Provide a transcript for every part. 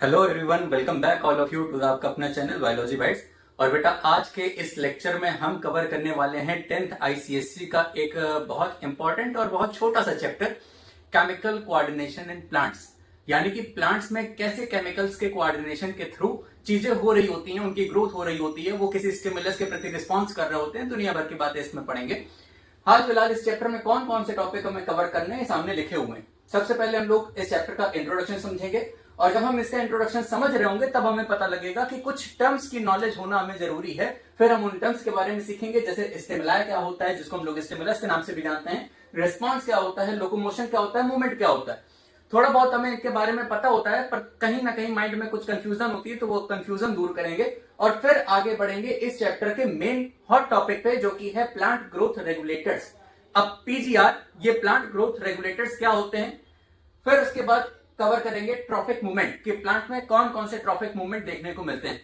Hello everyone, welcome back all of you to आपका अपना channel biology bytes. और बेटा, आज के इस लेक्चर में हम कवर करने वाले हैं 10th आईसीएससी का एक बहुत इंपॉर्टेंट और बहुत छोटा सा chapter, chemical coordination in plants. यानी कि प्लांट्स में कैसे केमिकल्स के कोऑर्डिनेशन के थ्रू चीजें हो रही होती हैं, उनकी ग्रोथ हो रही होती है, वो किसी स्टिमुलस के प्रति रिस्पॉन्स कर रहे होते हैं। दुनिया भर की बातें इसमें पढ़ेंगे। हाल फिलहाल इस चैप्टर में कौन कौन से टॉपिक हमें कवर करने हैं सामने लिखे हुए हैं। सबसे पहले हम लोग इस चैप्टर का इंट्रोडक्शन समझेंगे, और जब हम इसका इंट्रोडक्शन समझ रहे होंगे तब हमें पता लगेगा कि कुछ टर्म्स की नॉलेज होना हमें जरूरी है। फिर हम उन टर्म्स के बारे में सीखेंगे, जैसे स्टिमुलाई क्या होता है, जिसको हम लोग स्टिमुलस के नाम से भी जानते हैं, रिस्पॉन्स क्या होता है, लोकोमोशन क्या होता है, मूवमेंट क्या होता है। थोड़ा बहुत हमें इनके बारे में पता होता है, पर कहीं ना कहीं माइंड में कुछ कंफ्यूजन होती है, तो वो कंफ्यूजन दूर करेंगे और फिर आगे बढ़ेंगे इस चैप्टर के मेन हॉट टॉपिक पे, जो कि है प्लांट ग्रोथ रेगुलेटर्स। अब पीजीआर, ये प्लांट ग्रोथ रेगुलेटर्स क्या होते हैं। फिर उसके बाद कवर करेंगे ट्रॉफिक मूवमेंट, कि प्लांट में कौन कौन से ट्रॉफिक मूवमेंट देखने को मिलते हैं।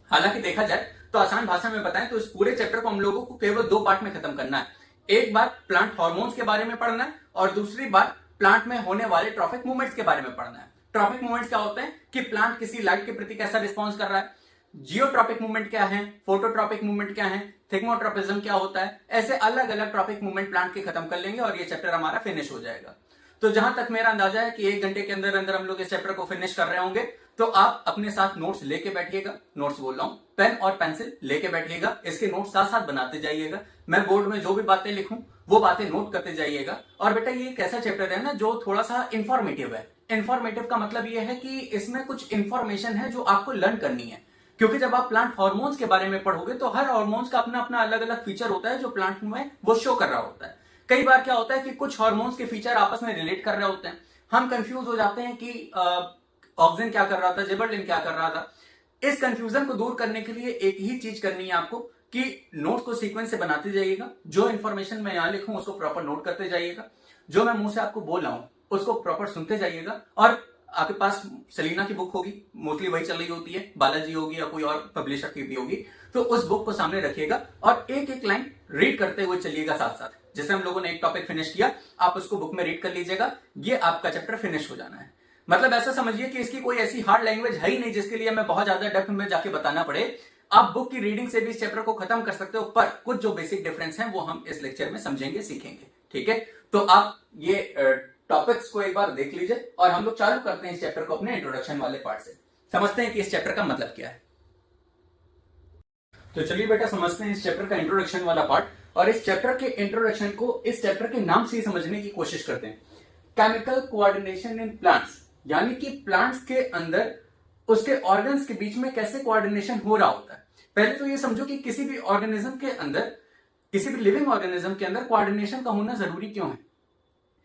हालांकि देखा जाए तो आसान भाषा में बताएं तो इस पूरे चैप्टर को हम लोगों को केवल दो पार्ट में खत्म करना है। एक बार प्लांट हार्मोन्स के बारे में पढ़ना है, और दूसरी बार प्लांट में होने वाले ट्रॉफिक मूवमेंट्स के बारे में पढ़ना है। ट्रॉफिक मूवमेंट्स क्या होते हैं कि प्लांट किसी लाइट के प्रति कैसा रिस्पॉन्स कर रहा है, जियोट्रॉपिक मूवमेंट क्या है, फोटोट्रॉपिक मूवमेंट क्या है, थिग्मोट्रॉपिज्म क्या होता है। ऐसे अलग अलग ट्रॉपिक मूवमेंट प्लांट के खत्म कर लेंगे और ये चैप्टर हमारा फिनिश हो जाएगा। तो जहां तक मेरा अंदाजा है कि 1 घंटे के अंदर अंदर हम लोग इस चैप्टर को फिनिश कर रहे होंगे। तो आप अपने साथ नोट्स लेके बैठिएगा, नोट्स बोल रहा हूं, पेन और पेंसिल लेके बैठिएगा, इसके नोट्स साथ साथ बनाते जाइएगा। मैं बोर्ड में जो भी बातें लिखूं वो बातें नोट करते जाइएगा। और बेटा, ये एक ऐसा चैप्टर है ना जो थोड़ा सा इंफॉर्मेटिव है। इंफॉर्मेटिव का मतलब ये है कि इसमें कुछ इंफॉर्मेशन है जो आपको लर्न करनी है। क्योंकि जब आप प्लांट हार्मोन्स के बारे में पढ़ोगे तो हर हार्मोन्स का अपना अपना अलग अलग फीचर होता है जो प्लांट में वो शो कर रहा होता है। कई बार क्या होता है कि कुछ हार्मोन्स के फीचर आपस में रिलेट कर रहे होते हैं, हम कंफ्यूज हो जाते हैं कि ऑक्सिन क्या कर रहा था, जिबरलिन क्या कर रहा था। इस कंफ्यूजन को दूर करने के लिए एक ही चीज करनी है आपको कि नोट्स को सीक्वेंस से बनाते जाइएगा। जो इन्फॉर्मेशन मैं यहां लिखूं उसको प्रॉपर नोट करते जाइएगा, जो मैं मुंह से आपको बोल रहा हूं उसको प्रॉपर सुनते जाइएगा। और आपके पास सेलिना की बुक होगी, मोस्टली वही चल रही होती है, बालाजी होगी या कोई और पब्लिशर की भी होगी, तो उस बुक को सामने रखिएगा और एक एक लाइन रीड करते हुए चलिएगा साथ साथ। जैसे हम लोगों ने एक टॉपिक फिनिश किया, आप उसको बुक में रीड कर लीजिएगा, ये आपका चैप्टर फिनिश हो जाना है। मतलब ऐसा समझिए कि इसकी कोई ऐसी हार्ड लैंग्वेज है ही नहीं जिसके लिए मैं बहुत ज्यादा डेप्थ में जाके बताना पड़े। आप बुक की रीडिंग से भी इस चैप्टर को खत्म कर सकते हो, पर कुछ जो बेसिक डिफरेंस है वो हम इस लेक्चर में समझेंगे, सीखेंगे। ठीक है, तो आप ये टॉपिक्स को एक बार देख लीजिए और हम लोग चालू करते हैं इस चैप्टर को अपने इंट्रोडक्शन वाले पार्ट से। समझते हैं कि इस चैप्टर का मतलब क्या है। तो चलिए बेटा, समझते हैं इस चैप्टर का इंट्रोडक्शन वाला पार्ट। और इस चैप्टर के इंट्रोडक्शन को इस चैप्टर के नाम से ही समझने की कोशिश करते हैं। केमिकल कोऑर्डिनेशन इन प्लांट्स, यानी कि प्लांट्स के अंदर उसके ऑर्गन्स के बीच में कैसे कोऑर्डिनेशन हो रहा होता है। पहले तो ये समझो कि किसी भी ऑर्गेनिज्म के अंदर, किसी भी लिविंग ऑर्गेनिज्म के अंदर कोऑर्डिनेशन का होना जरूरी क्यों है।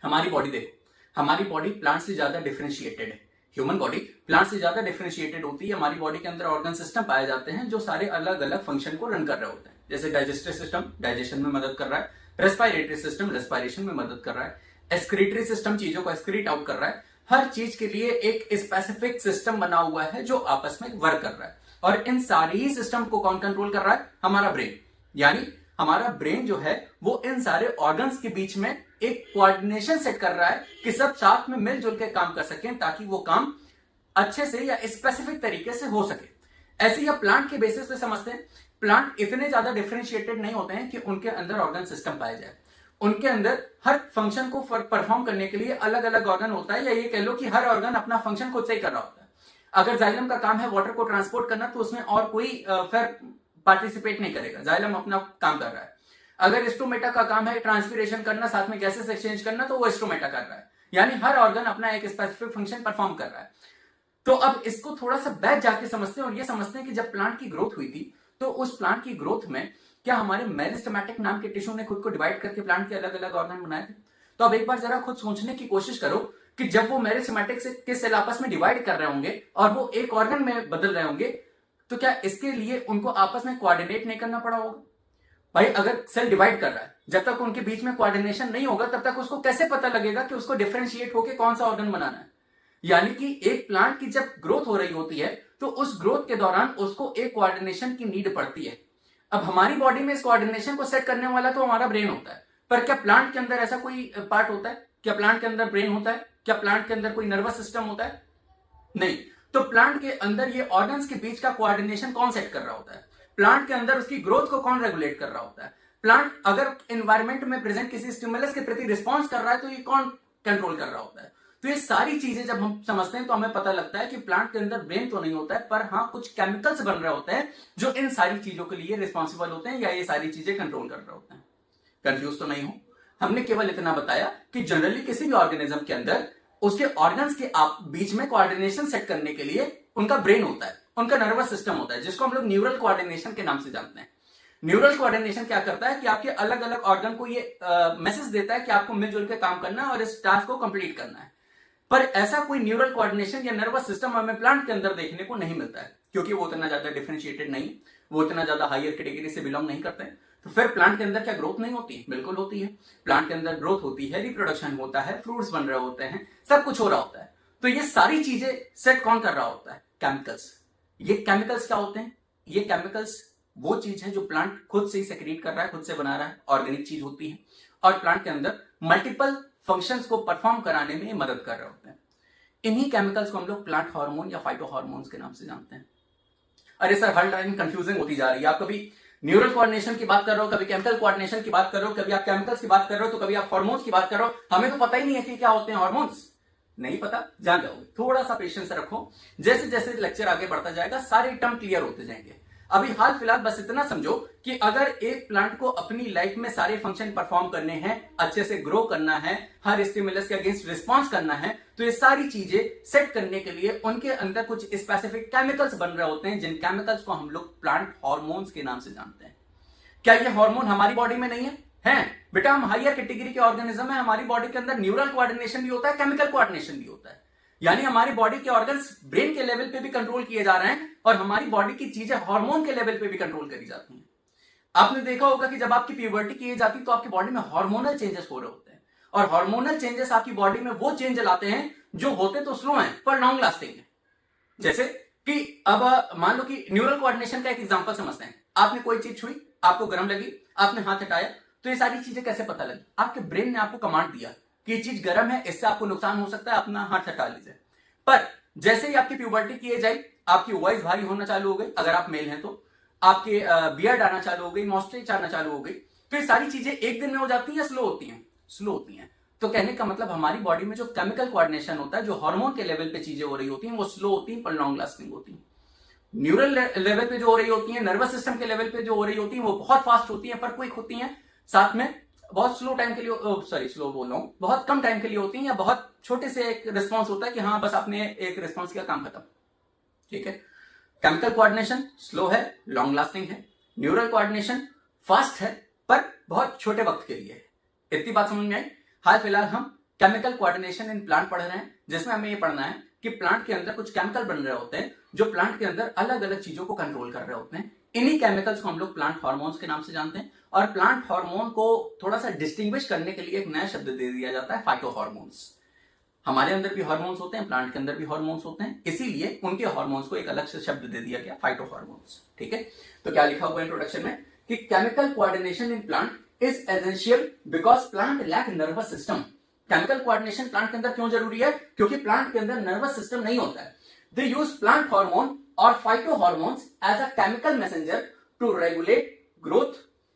हमारी बॉडी देखो, हमारी बॉडी प्लांट से ज्यादा डिफरेंशिएटेड है। ह्यूमन बॉडी प्लांट से ज्यादा डिफरेंशिएटेड होती है। हमारी बॉडी के अंदर ऑर्गन सिस्टम पाए जाते हैं जो सारे अलग अलग फंक्शन को रन कर रहे होते हैं। जैसे डाइजेस्टिव सिस्टम डाइजेशन में मदद कर रहा है, रेस्पिरेटरी सिस्टम रेस्पिरेशन में मदद कर रहा है, एक्सक्रीटरी सिस्टम चीजों को एक्सक्रीट आउट कर रहा है। हर चीज के लिए एक स्पेसिफिक सिस्टम बना हुआ है जो आपस में वर्क कर रहा है। और इन सारी ही सिस्टम को कौन कंट्रोल कर रहा है? हमारा ब्रेन। यानी हमारा ब्रेन जो है वो इन सारे ऑर्गन्स के बीच में एक कोऑर्डिनेशन सेट कर रहा है कि सब साथ में मिलजुल के काम कर सकें, ताकि वो काम अच्छे से या स्पेसिफिक तरीके से हो सके। ऐसे ही आप प्लांट के बेसिस पे समझते हैं। प्लांट इतने ज्यादा डिफरेंशिएटेड नहीं होते हैं कि उनके अंदर ऑर्गन सिस्टम पाया जाए। उनके अंदर हर फंक्शन को परफॉर्म करने के लिए अलग अलग ऑर्गन होता है, या ये कह लो कि हर ऑर्गन अपना फंक्शन खुद से ही कर रहा होता है। अगर जाइलम का काम है वाटर को ट्रांसपोर्ट करना, तो उसमें और कोई फिर पार्टिसिपेट नहीं करेगा, जाइलम अपना काम कर रहा है। अगर स्टोमेटा का काम है ट्रांसपीरेशन करना, साथ में गैसेस एक्सचेंज करना, तो वो स्टोमेटा कर रहा है। यानी हर ऑर्गन अपना एक स्पेसिफिक फंक्शन परफॉर्म कर रहा है। तो अब इसको थोड़ा सा बैक जाके समझते हैं और ये समझते हैं कि जब प्लांट की ग्रोथ हुई थी तो उस प्लांट की ग्रोथ में क्या हमारे मेरिस्टेमेटिक नाम के टिश्यू ने खुद को डिवाइड करके प्लांट के अलग अलग ऑर्गन बनाए थे। तो अब एक बार जरा खुद सोचने की कोशिश करो कि जब वो मेरिस्टेमेटिक के सेल आपस में डिवाइड कर रहे होंगे और वो एक ऑर्गन में बदल रहे होंगे, तो क्या इसके लिए उनको आपस में कोऑर्डिनेट नहीं करना पड़ा होगा? भाई, अगर सेल डिवाइड कर रहा है, जब तक उनके बीच में कोऑर्डिनेशन नहीं होगा तब तक उसको कैसे पता लगेगा कि उसको डिफरेंशिएट होकर कौन सा ऑर्गन बनाना है। यानी कि एक प्लांट की जब ग्रोथ हो रही होती है तो उस ग्रोथ के दौरान उसको एक कोऑर्डिनेशन की नीड पड़ती है। अब हमारी बॉडी में इस कोऑर्डिनेशन को सेट करने वाला तो हमारा ब्रेन होता है, पर क्या प्लांट के अंदर ऐसा कोई पार्ट होता है? क्या प्लांट के अंदर ब्रेन होता है? क्या प्लांट के अंदर कोई नर्वस सिस्टम होता है? नहीं। तो प्लांट के अंदर ये ऑर्गन्स के बीच का कोऑर्डिनेशन कौन सेट कर रहा होता है? प्लांट के अंदर उसकी ग्रोथ को कौन रेगुलेट कर रहा होता है? प्लांट अगर एनवायरमेंट में प्रेजेंट किसी स्टिमुलस के प्रति रिस्पॉन्स कर रहा है तो ये कौन कंट्रोल कर रहा होता है? तो ये सारी चीजें जब हम समझते हैं तो हमें पता लगता है कि प्लांट के अंदर ब्रेन तो नहीं होता है, पर हाँ कुछ केमिकल्स बन रहे होते हैं जो इन सारी चीजों के लिए रिस्पॉन्सिबल होते हैं या ये सारी चीजें कंट्रोल कर रहे होते हैं। कंफ्यूज तो नहीं हो? हमने केवल इतना बताया कि जनरली किसी भी ऑर्गेनिज्म के अंदर उसके ऑर्गन्स के बीच में कोऑर्डिनेशन सेट करने के लिए उनका ब्रेन होता है, उनका नर्वस सिस्टम होता है, जिसको हम लोग न्यूरल कोऑर्डिनेशन के नाम से जानते हैं। न्यूरल कोऑर्डिनेशन क्या करता है कि आपके अलग अलग ऑर्गन को ये मैसेज देता है कि आपको मिलजुल के काम करना है और इस टास्क को कंप्लीट करना है। पर ऐसा कोई न्यूरल कोऑर्डिनेशन या नर्वस सिस्टम हमें प्लांट के अंदर देखने को नहीं मिलता है, क्योंकि वो उतना ज्यादा डिफरेंशिएटेड नहीं, वो इतना ज्यादा हायर कैटेगरी से बिलोंग नहीं करते हैं। तो फिर प्लांट के अंदर क्या ग्रोथ नहीं होती? बिल्कुल होती है। प्लांट के अंदर ग्रोथ होती है, रिप्रोडक्शन होता है, फ्रूट्स बन रहे होते हैं, सब कुछ हो रहा होता है। तो ये सारी चीजें सेट कौन कर रहा होता है? केमिकल्स। ये केमिकल्स क्या होते हैं? ये केमिकल्स वो चीज है जो प्लांट खुद से ही सेक्रेट कर रहा है, खुद से बना रहा है, ऑर्गेनिक चीज होती है और प्लांट के अंदर मल्टीपल फंक्शंस को परफॉर्म कराने में मदद कर रहे होते हैं। इन्हीं केमिकल्स को हम लोग प्लांट हार्मोन या फाइटो हार्मोन्स के नाम से जानते हैं। अरे सर हर टाइम कंफ्यूजिंग होती जा रही है, आप कभी न्यूरल कोऑर्डिनेशन की बात कर रहे हो, कभी केमिकल कोऑर्डिनेशन की बात कर रहे हो, कभी आप केमिकल्स की बात कर रहे हो, तो कभी आप हार्मोन्स की बात कर रहे हो। हमें तो पता ही नहीं है कि क्या होते हैं हार्मोन्स। नहीं पता? जान जाओगे। थोड़ा सा पेशेंस रखो, जैसे जैसे लेक्चर आगे बढ़ता जाएगा सारे टर्म क्लियर होते जाएंगे। अभी हाल फिलहाल बस इतना समझो कि अगर एक प्लांट को अपनी लाइफ में सारे फंक्शन परफॉर्म करने हैं, अच्छे से ग्रो करना है, हर स्टिमुलस के अगेंस्ट रिस्पॉन्स करना है, तो ये सारी चीजें सेट करने के लिए उनके अंदर कुछ स्पेसिफिक केमिकल्स बन रहे होते हैं, जिन केमिकल्स को हम लोग प्लांट हार्मोन्स के नाम से जानते हैं। क्या ये हार्मोन हमारी बॉडी में नहीं है? हैं बेटा, हम हायर कैटेगरी के ऑर्गेनिज्म है, हमारी बॉडी के अंदर न्यूरल कोऑर्डिनेशन भी होता है, केमिकल कोऑर्डिनेशन भी होता है। यानी हमारी बॉडी के ऑर्गन्स ब्रेन के लेवल पे भी कंट्रोल किए जा रहे हैं और हमारी बॉडी की चीजें हार्मोन के लेवल पे भी कंट्रोल करी जाती हैं। आपने देखा होगा कि जब आपकी प्यूबर्टी की एज आती है तो आपकी बॉडी में हार्मोनल चेंजेस हो रहे होते हैं, और हार्मोनल चेंजेस आपकी बॉडी में वो चेंज लाते हैं जो होते तो स्लो हैं पर लॉन्ग लास्टिंग है। जैसे कि अब मान लो कि न्यूरल कोऑर्डिनेशन का एक एग्जांपल समझते हैं। आपने कोई चीज छुई, आपको गर्म लगी, आपने हाथ हटाया, तो ये सारी चीजें कैसे पता लगी? आपके ब्रेन ने आपको कमांड दिया कि ये चीज गर्म है, इससे आपको नुकसान हो सकता है, अपना हाथ हटा लीजिए। पर जैसे ही आपकी प्यूबर्टी की एज आई, आपकी वॉइस भारी होना चालू हो गई, अगर आप मेल हैं तो आपके बियर्ड आना चालू हो गई, मॉइस्चर आना चालू हो गई, तो ये सारी चीजें एक दिन में हो जाती हैं या स्लो होती हैं? स्लो होती हैं। तो कहने का मतलब हमारी बॉडी में जो केमिकल कोऑर्डिनेशन होता है, जो हार्मोन के लेवल पे चीजें हो रही होती हैं, वो स्लो होती हैं पर लॉन्ग लास्टिंग होती हैं। न्यूरल लेवल पे जो हो रही होती है, नर्वस सिस्टम के लेवल पे जो हो रही होती है, वो बहुत फास्ट होती है पर क्विक होती है, साथ में बहुत स्लो टाइम के लिए, स्लो बोल रहा हूं, बहुत कम टाइम के लिए होती है, या बहुत छोटे से एक रिस्पॉन्स होता है कि हाँ बस आपने एक रिस्पॉन्स किया, काम खत्म। ठीक है। केमिकल कोऑर्डिनेशन स्लो है, लॉन्ग लास्टिंग है। न्यूरल कोऑर्डिनेशन फास्ट है पर बहुत छोटे वक्त के लिए है। इतनी बात समझ में आई? हाल फिलहाल हम केमिकल कोऑर्डिनेशन इन प्लांट पढ़ रहे हैं, जिसमें हमें ये पढ़ना है कि प्लांट के अंदर कुछ केमिकल बन रहे होते हैं जो प्लांट के अंदर अलग अलग चीजों को कंट्रोल कर रहे होते हैं। इन्हीं केमिकल्स को हम लोग प्लांट हार्मोन्स के नाम से जानते हैं, और प्लांट हार्मोन को थोड़ा सा डिस्टिंग्विश करने के लिए एक नया शब्द दे दिया जाता है, फाइटो हार्मोन्स। हमारे अंदर भी हार्मोन्स होते हैं, प्लांट के अंदर भी हार्मोन्स होते हैं, इसीलिए उनके हार्मोन्स को एक अलग से शब्द दे दिया गया, फाइटो हार्मोन्स। ठीक है। तो क्या लिखा हुआ इंट्रोडक्शन में कि chemical coordination in plant is essential because plant lack nervous system. Chemical coordination plant के अंदर क्यों जरूरी है? क्योंकि प्लांट के अंदर नर्वस सिस्टम नहीं होता है। दे यूज प्लांट हार्मोन और phytohormones as a chemical messenger to regulate growth,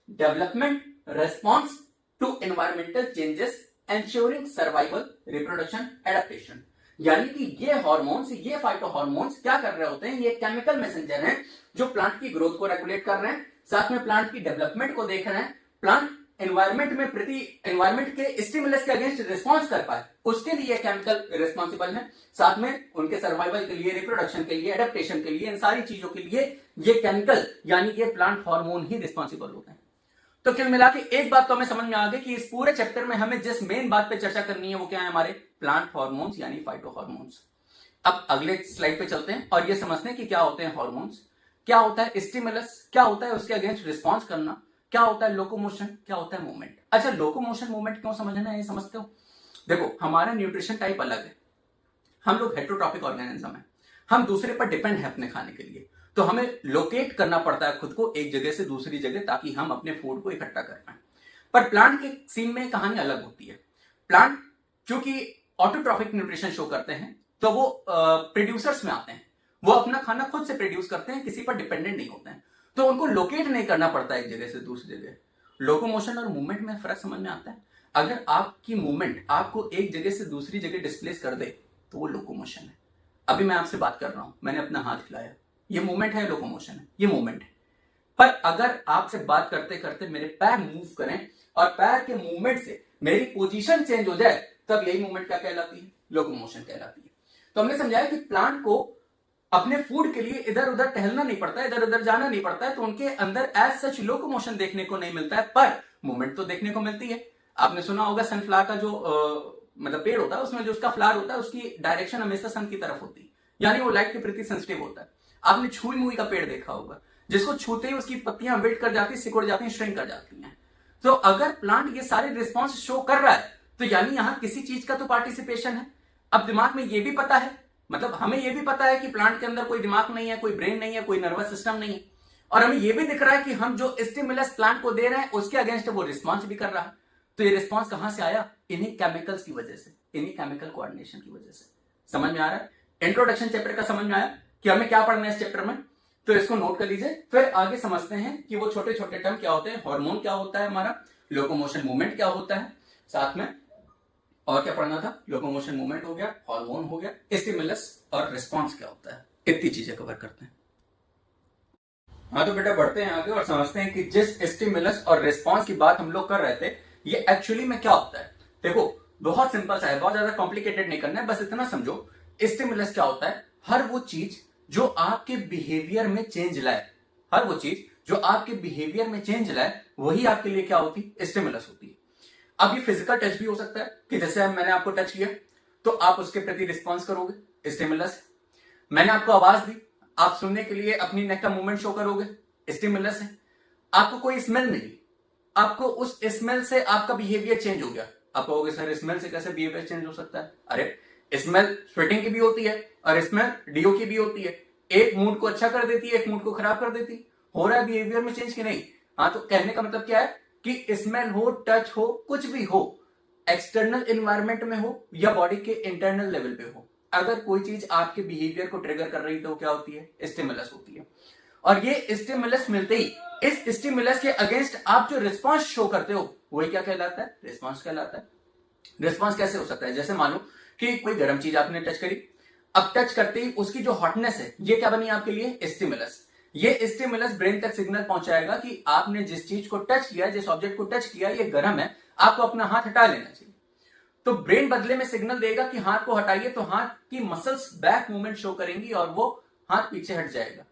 development, response to environmental changes, ensuring survival, reproduction, adaptation। यानी कि ये हार्मोन्स, ये फाइटो हार्मोन्स क्या कर रहे होते हैं? ये केमिकल मैसेंजर हैं जो प्लांट की ग्रोथ को रेगुलेट कर रहे हैं, साथ में प्लांट की डेवलपमेंट को देख रहे हैं, प्लांट एनवायरमेंट के स्टिमुलस के अगेंस्ट रिस्पॉन्स कर पाए, उसके लिए केमिकल रिस्पॉन्सिबल है, साथ में उनके सर्वाइवल के लिए, रिप्रोडक्शन के लिए, एडेप्टेशन के लिए, इन सारी चीजों के लिए ये केमिकल यानी ये प्लांट हार्मोन ही रिस्पॉन्सिबल होते हैं। तो कुल मिला के एक बात तो हमें समझ में आ गई कि इस पूरे चैप्टर में हमें जिस मेन बात पे चर्चा करनी है वो क्या है? हमारे प्लांट हार्मोन्स यानी फाइटो हार्मोन्स। अब अगले स्लाइड पे चलते हैं और ये समझते हैं कि क्या होते हैं हार्मोन्स, क्या होता है स्टिमुलस, क्या होता है उसके अगेंस्ट रिस्पॉन्स करना, क्या होता है लोकोमोशन, क्या होता है मूवमेंट। अच्छा, लोकोमोशन मूवमेंट क्यों समझना है ये समझते हो? देखो, हमारा न्यूट्रिशन टाइप अलग है, हम लोग हेटेरोट्रॉपिक ऑर्गेनिज्म है, हम दूसरे पर डिपेंड है अपने खाने के लिए, तो हमें लोकेट करना पड़ता है खुद को एक जगह से दूसरी जगह ताकि हम अपने फूड को इकट्ठा कर पाए। पर प्लांट के सीन में कहानी अलग होती है। प्लांट क्योंकि ऑटोट्रॉफिक न्यूट्रिशन शो करते हैं तो वो प्रोड्यूसर्स में आते हैं, वो अपना खाना खुद से प्रोड्यूस करते हैं, किसी पर डिपेंडेंट नहीं होते हैं, तो उनको लोकेट नहीं करना पड़ता एक जगह से दूसरी जगह। लोकोमोशन और मूवमेंट में फर्क समझ में आता है। अगर आपकी मूवमेंट आपको एक जगह से दूसरी जगह डिस्प्लेस कर दे तो वो लोकोमोशन है। अभी मैं आपसे बात कर रहा हूं, मैंने अपना हाथ हिलाया, ये मूवमेंट है, लोकोमोशन है, ये मूवमेंट है। पर अगर आपसे बात करते करते मेरे पैर मूव करें और पैर के मूवमेंट से मेरी पोजीशन चेंज हो जाए, तब यही मूवमेंट क्या कहलाती है? लोकोमोशन कहलाती है। तो हमने समझाया कि प्लांट को अपने फूड के लिए इधर उधर टहलना नहीं पड़ता है, इधर उधर जाना नहीं पड़ता है, तो उनके अंदर एज सच लोकोमोशन देखने को नहीं मिलता है, पर मूवमेंट तो देखने को मिलती है। आपने सुना होगा सनफ्लावर का जो मतलब पेड़ होता है, उसमें जो उसका फ्लावर होता है उसकी डायरेक्शन हमेशा सन की तरफ होती है, यानी वो लाइट के प्रति सेंसिटिव होता है। आपने छुई मुई का पेड़ देखा होगा, जिसको छूते ही उसकी पत्तियां विल्ट कर जाती, सिकुड़ जाती, श्रिंक कर जाती हैं। तो अगर प्लांट ये सारे रिस्पॉन्स शो कर रहा है तो यानी यहां किसी चीज का तो पार्टिसिपेशन है। अब दिमाग में ये भी पता है, मतलब हमें ये भी पता है कि प्लांट के अंदर कोई दिमाग नहीं है, कोई ब्रेन नहीं है, कोई नर्वस सिस्टम नहीं है, और हमें ये भी दिख रहा है कि हम जो स्टिमुलस प्लांट को दे रहे हैं उसके अगेंस्ट वो रिस्पॉन्स भी कर रहा है। तो ये रिस्पॉन्स कहां से आया? इन्हीं केमिकल्स की वजह से, इन्हीं केमिकल कोऑर्डिनेशन की वजह से। समझ में आ रहा है? इंट्रोडक्शन चैप्टर का समझ में आया कि हमें क्या पढ़ना है इस चैप्टर में? तो इसको नोट कर लीजिए, फिर आगे समझते हैं कि वो छोटे छोटे टर्म क्या होते हैं। हार्मोन क्या होता है हमारा, लोकोमोशन मूवमेंट क्या होता है, साथ में और क्या पढ़ना था? लोकोमोशन मूवमेंट हो गया, हार्मोन हो गया, स्टिमुलस और रिस्पॉन्स क्या होता है, इतनी चीजें कवर करते हैं। हाँ तो बेटा बढ़ते हैं आगे और समझते हैं कि जिस स्टिमुलस और रिस्पॉन्स की बात हम लोग कर रहे थे, ये एक्चुअली में क्या होता है। देखो बहुत सिंपल सा है, बहुत ज्यादा कॉम्प्लिकेटेड नहीं करना है, बस इतना समझो। स्टिमुलस क्या होता है? हर वो चीज जो आपके बिहेवियर में चेंज लाए, हर वो चीज जो आपके बिहेवियर में चेंज लाए, वही आपके लिए क्या होती? स्टिमुलस होती है। अब ये फिजिकल टच भी हो सकता है कि जैसे मैंने आपको टच किया तो आप उसके प्रति रिस्पॉन्स करोगे, स्टिमुलस। मैंने आपको आवाज दी, आप सुनने के लिए अपनी नेक का मूवमेंट शो करोगे, स्टिमुलस है। आपको कोई स्मेल मिली, आपको उस स्मेल से आपका बिहेवियर चेंज हो गया। आप कहोगे सर स्मेल से कैसे बिहेवियर चेंज हो सकता है? अरे स्मेल स्वेटिंग की भी होती है और स्मेल डीओ की भी होती है। एक मूड को अच्छा कर देती है, एक मूड को खराब कर देती है। हो रहा है बिहेवियर में चेंज कि नहीं? हाँ, तो कहने का मतलब क्या है कि स्मेल हो, टच हो, कुछ भी हो, एक्सटर्नल एनवायरमेंट में हो या बॉडी के इंटरनल लेवल पे हो, अगर कोई चीज आपके बिहेवियर को ट्रिगर कर रही तो क्या होती है? स्टिमुलस होती है। और ये स्टिमुलस मिलते ही इस स्टिमुलस के अगेंस्ट आप जो रिस्पॉन्स शो करते हो वही क्या कहलाता है? रिस्पॉन्स कहलाता है। रिस्पॉन्स कैसे हो सकता है? जैसे मानो कि कोई गर्म चीज आपने टच करी, अब टच करते ही उसकी जो हॉटनेस है ये क्या बनी आपके लिए? स्टिमुलस। ये स्टिमुलस ब्रेन तक सिग्नल पहुंचाएगा कि आपने जिस चीज को टच किया, जिस ऑब्जेक्ट को टच किया, ये गर्म है, आपको अपना हाथ हटा लेना चाहिए। तो ब्रेन बदले में सिग्नल देगा कि हाथ को हटाइए, तो हाथ की मसल्स बैक मूवमेंट शो करेंगी और वो हाथ पीछे हट जाएगा।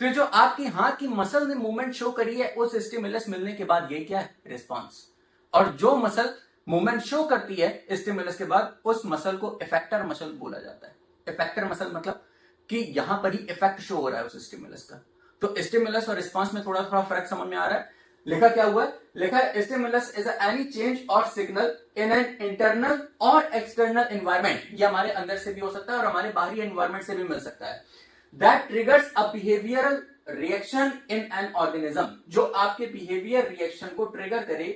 तो जो आपकी हाथ की मसल ने मूवमेंट शो करी है, उस स्टिमुलस मिलने के बाद ये क्या है? रिस्पॉन्स। और जो मसल मूवमेंट शो करती है स्टिमुलस के बाद, उस मसल को इफेक्टर मसल बोला जाता है। इफेक्टर मसल मतलब कि यहां पर ही इफेक्ट शो हो रहा है उस स्टिमुलस का। तो स्टिमुलस और रिस्पॉन्स में थोड़ा थोड़ा फर्क समझ में आ रहा है। लिखा क्या हुआ है? लिखा है स्टिमुलस इज एनी चेंज और सिग्नल इन एन इंटरनल और एक्सटर्नल एनवायरमेंट। ये हमारे अंदर से भी हो सकता है और हमारे बाहरी एनवायरमेंट से भी मिल सकता है। That triggers a behavioural reaction in an organism. जो आपके बिहेवियर रिएक्शन को ट्रिगर करे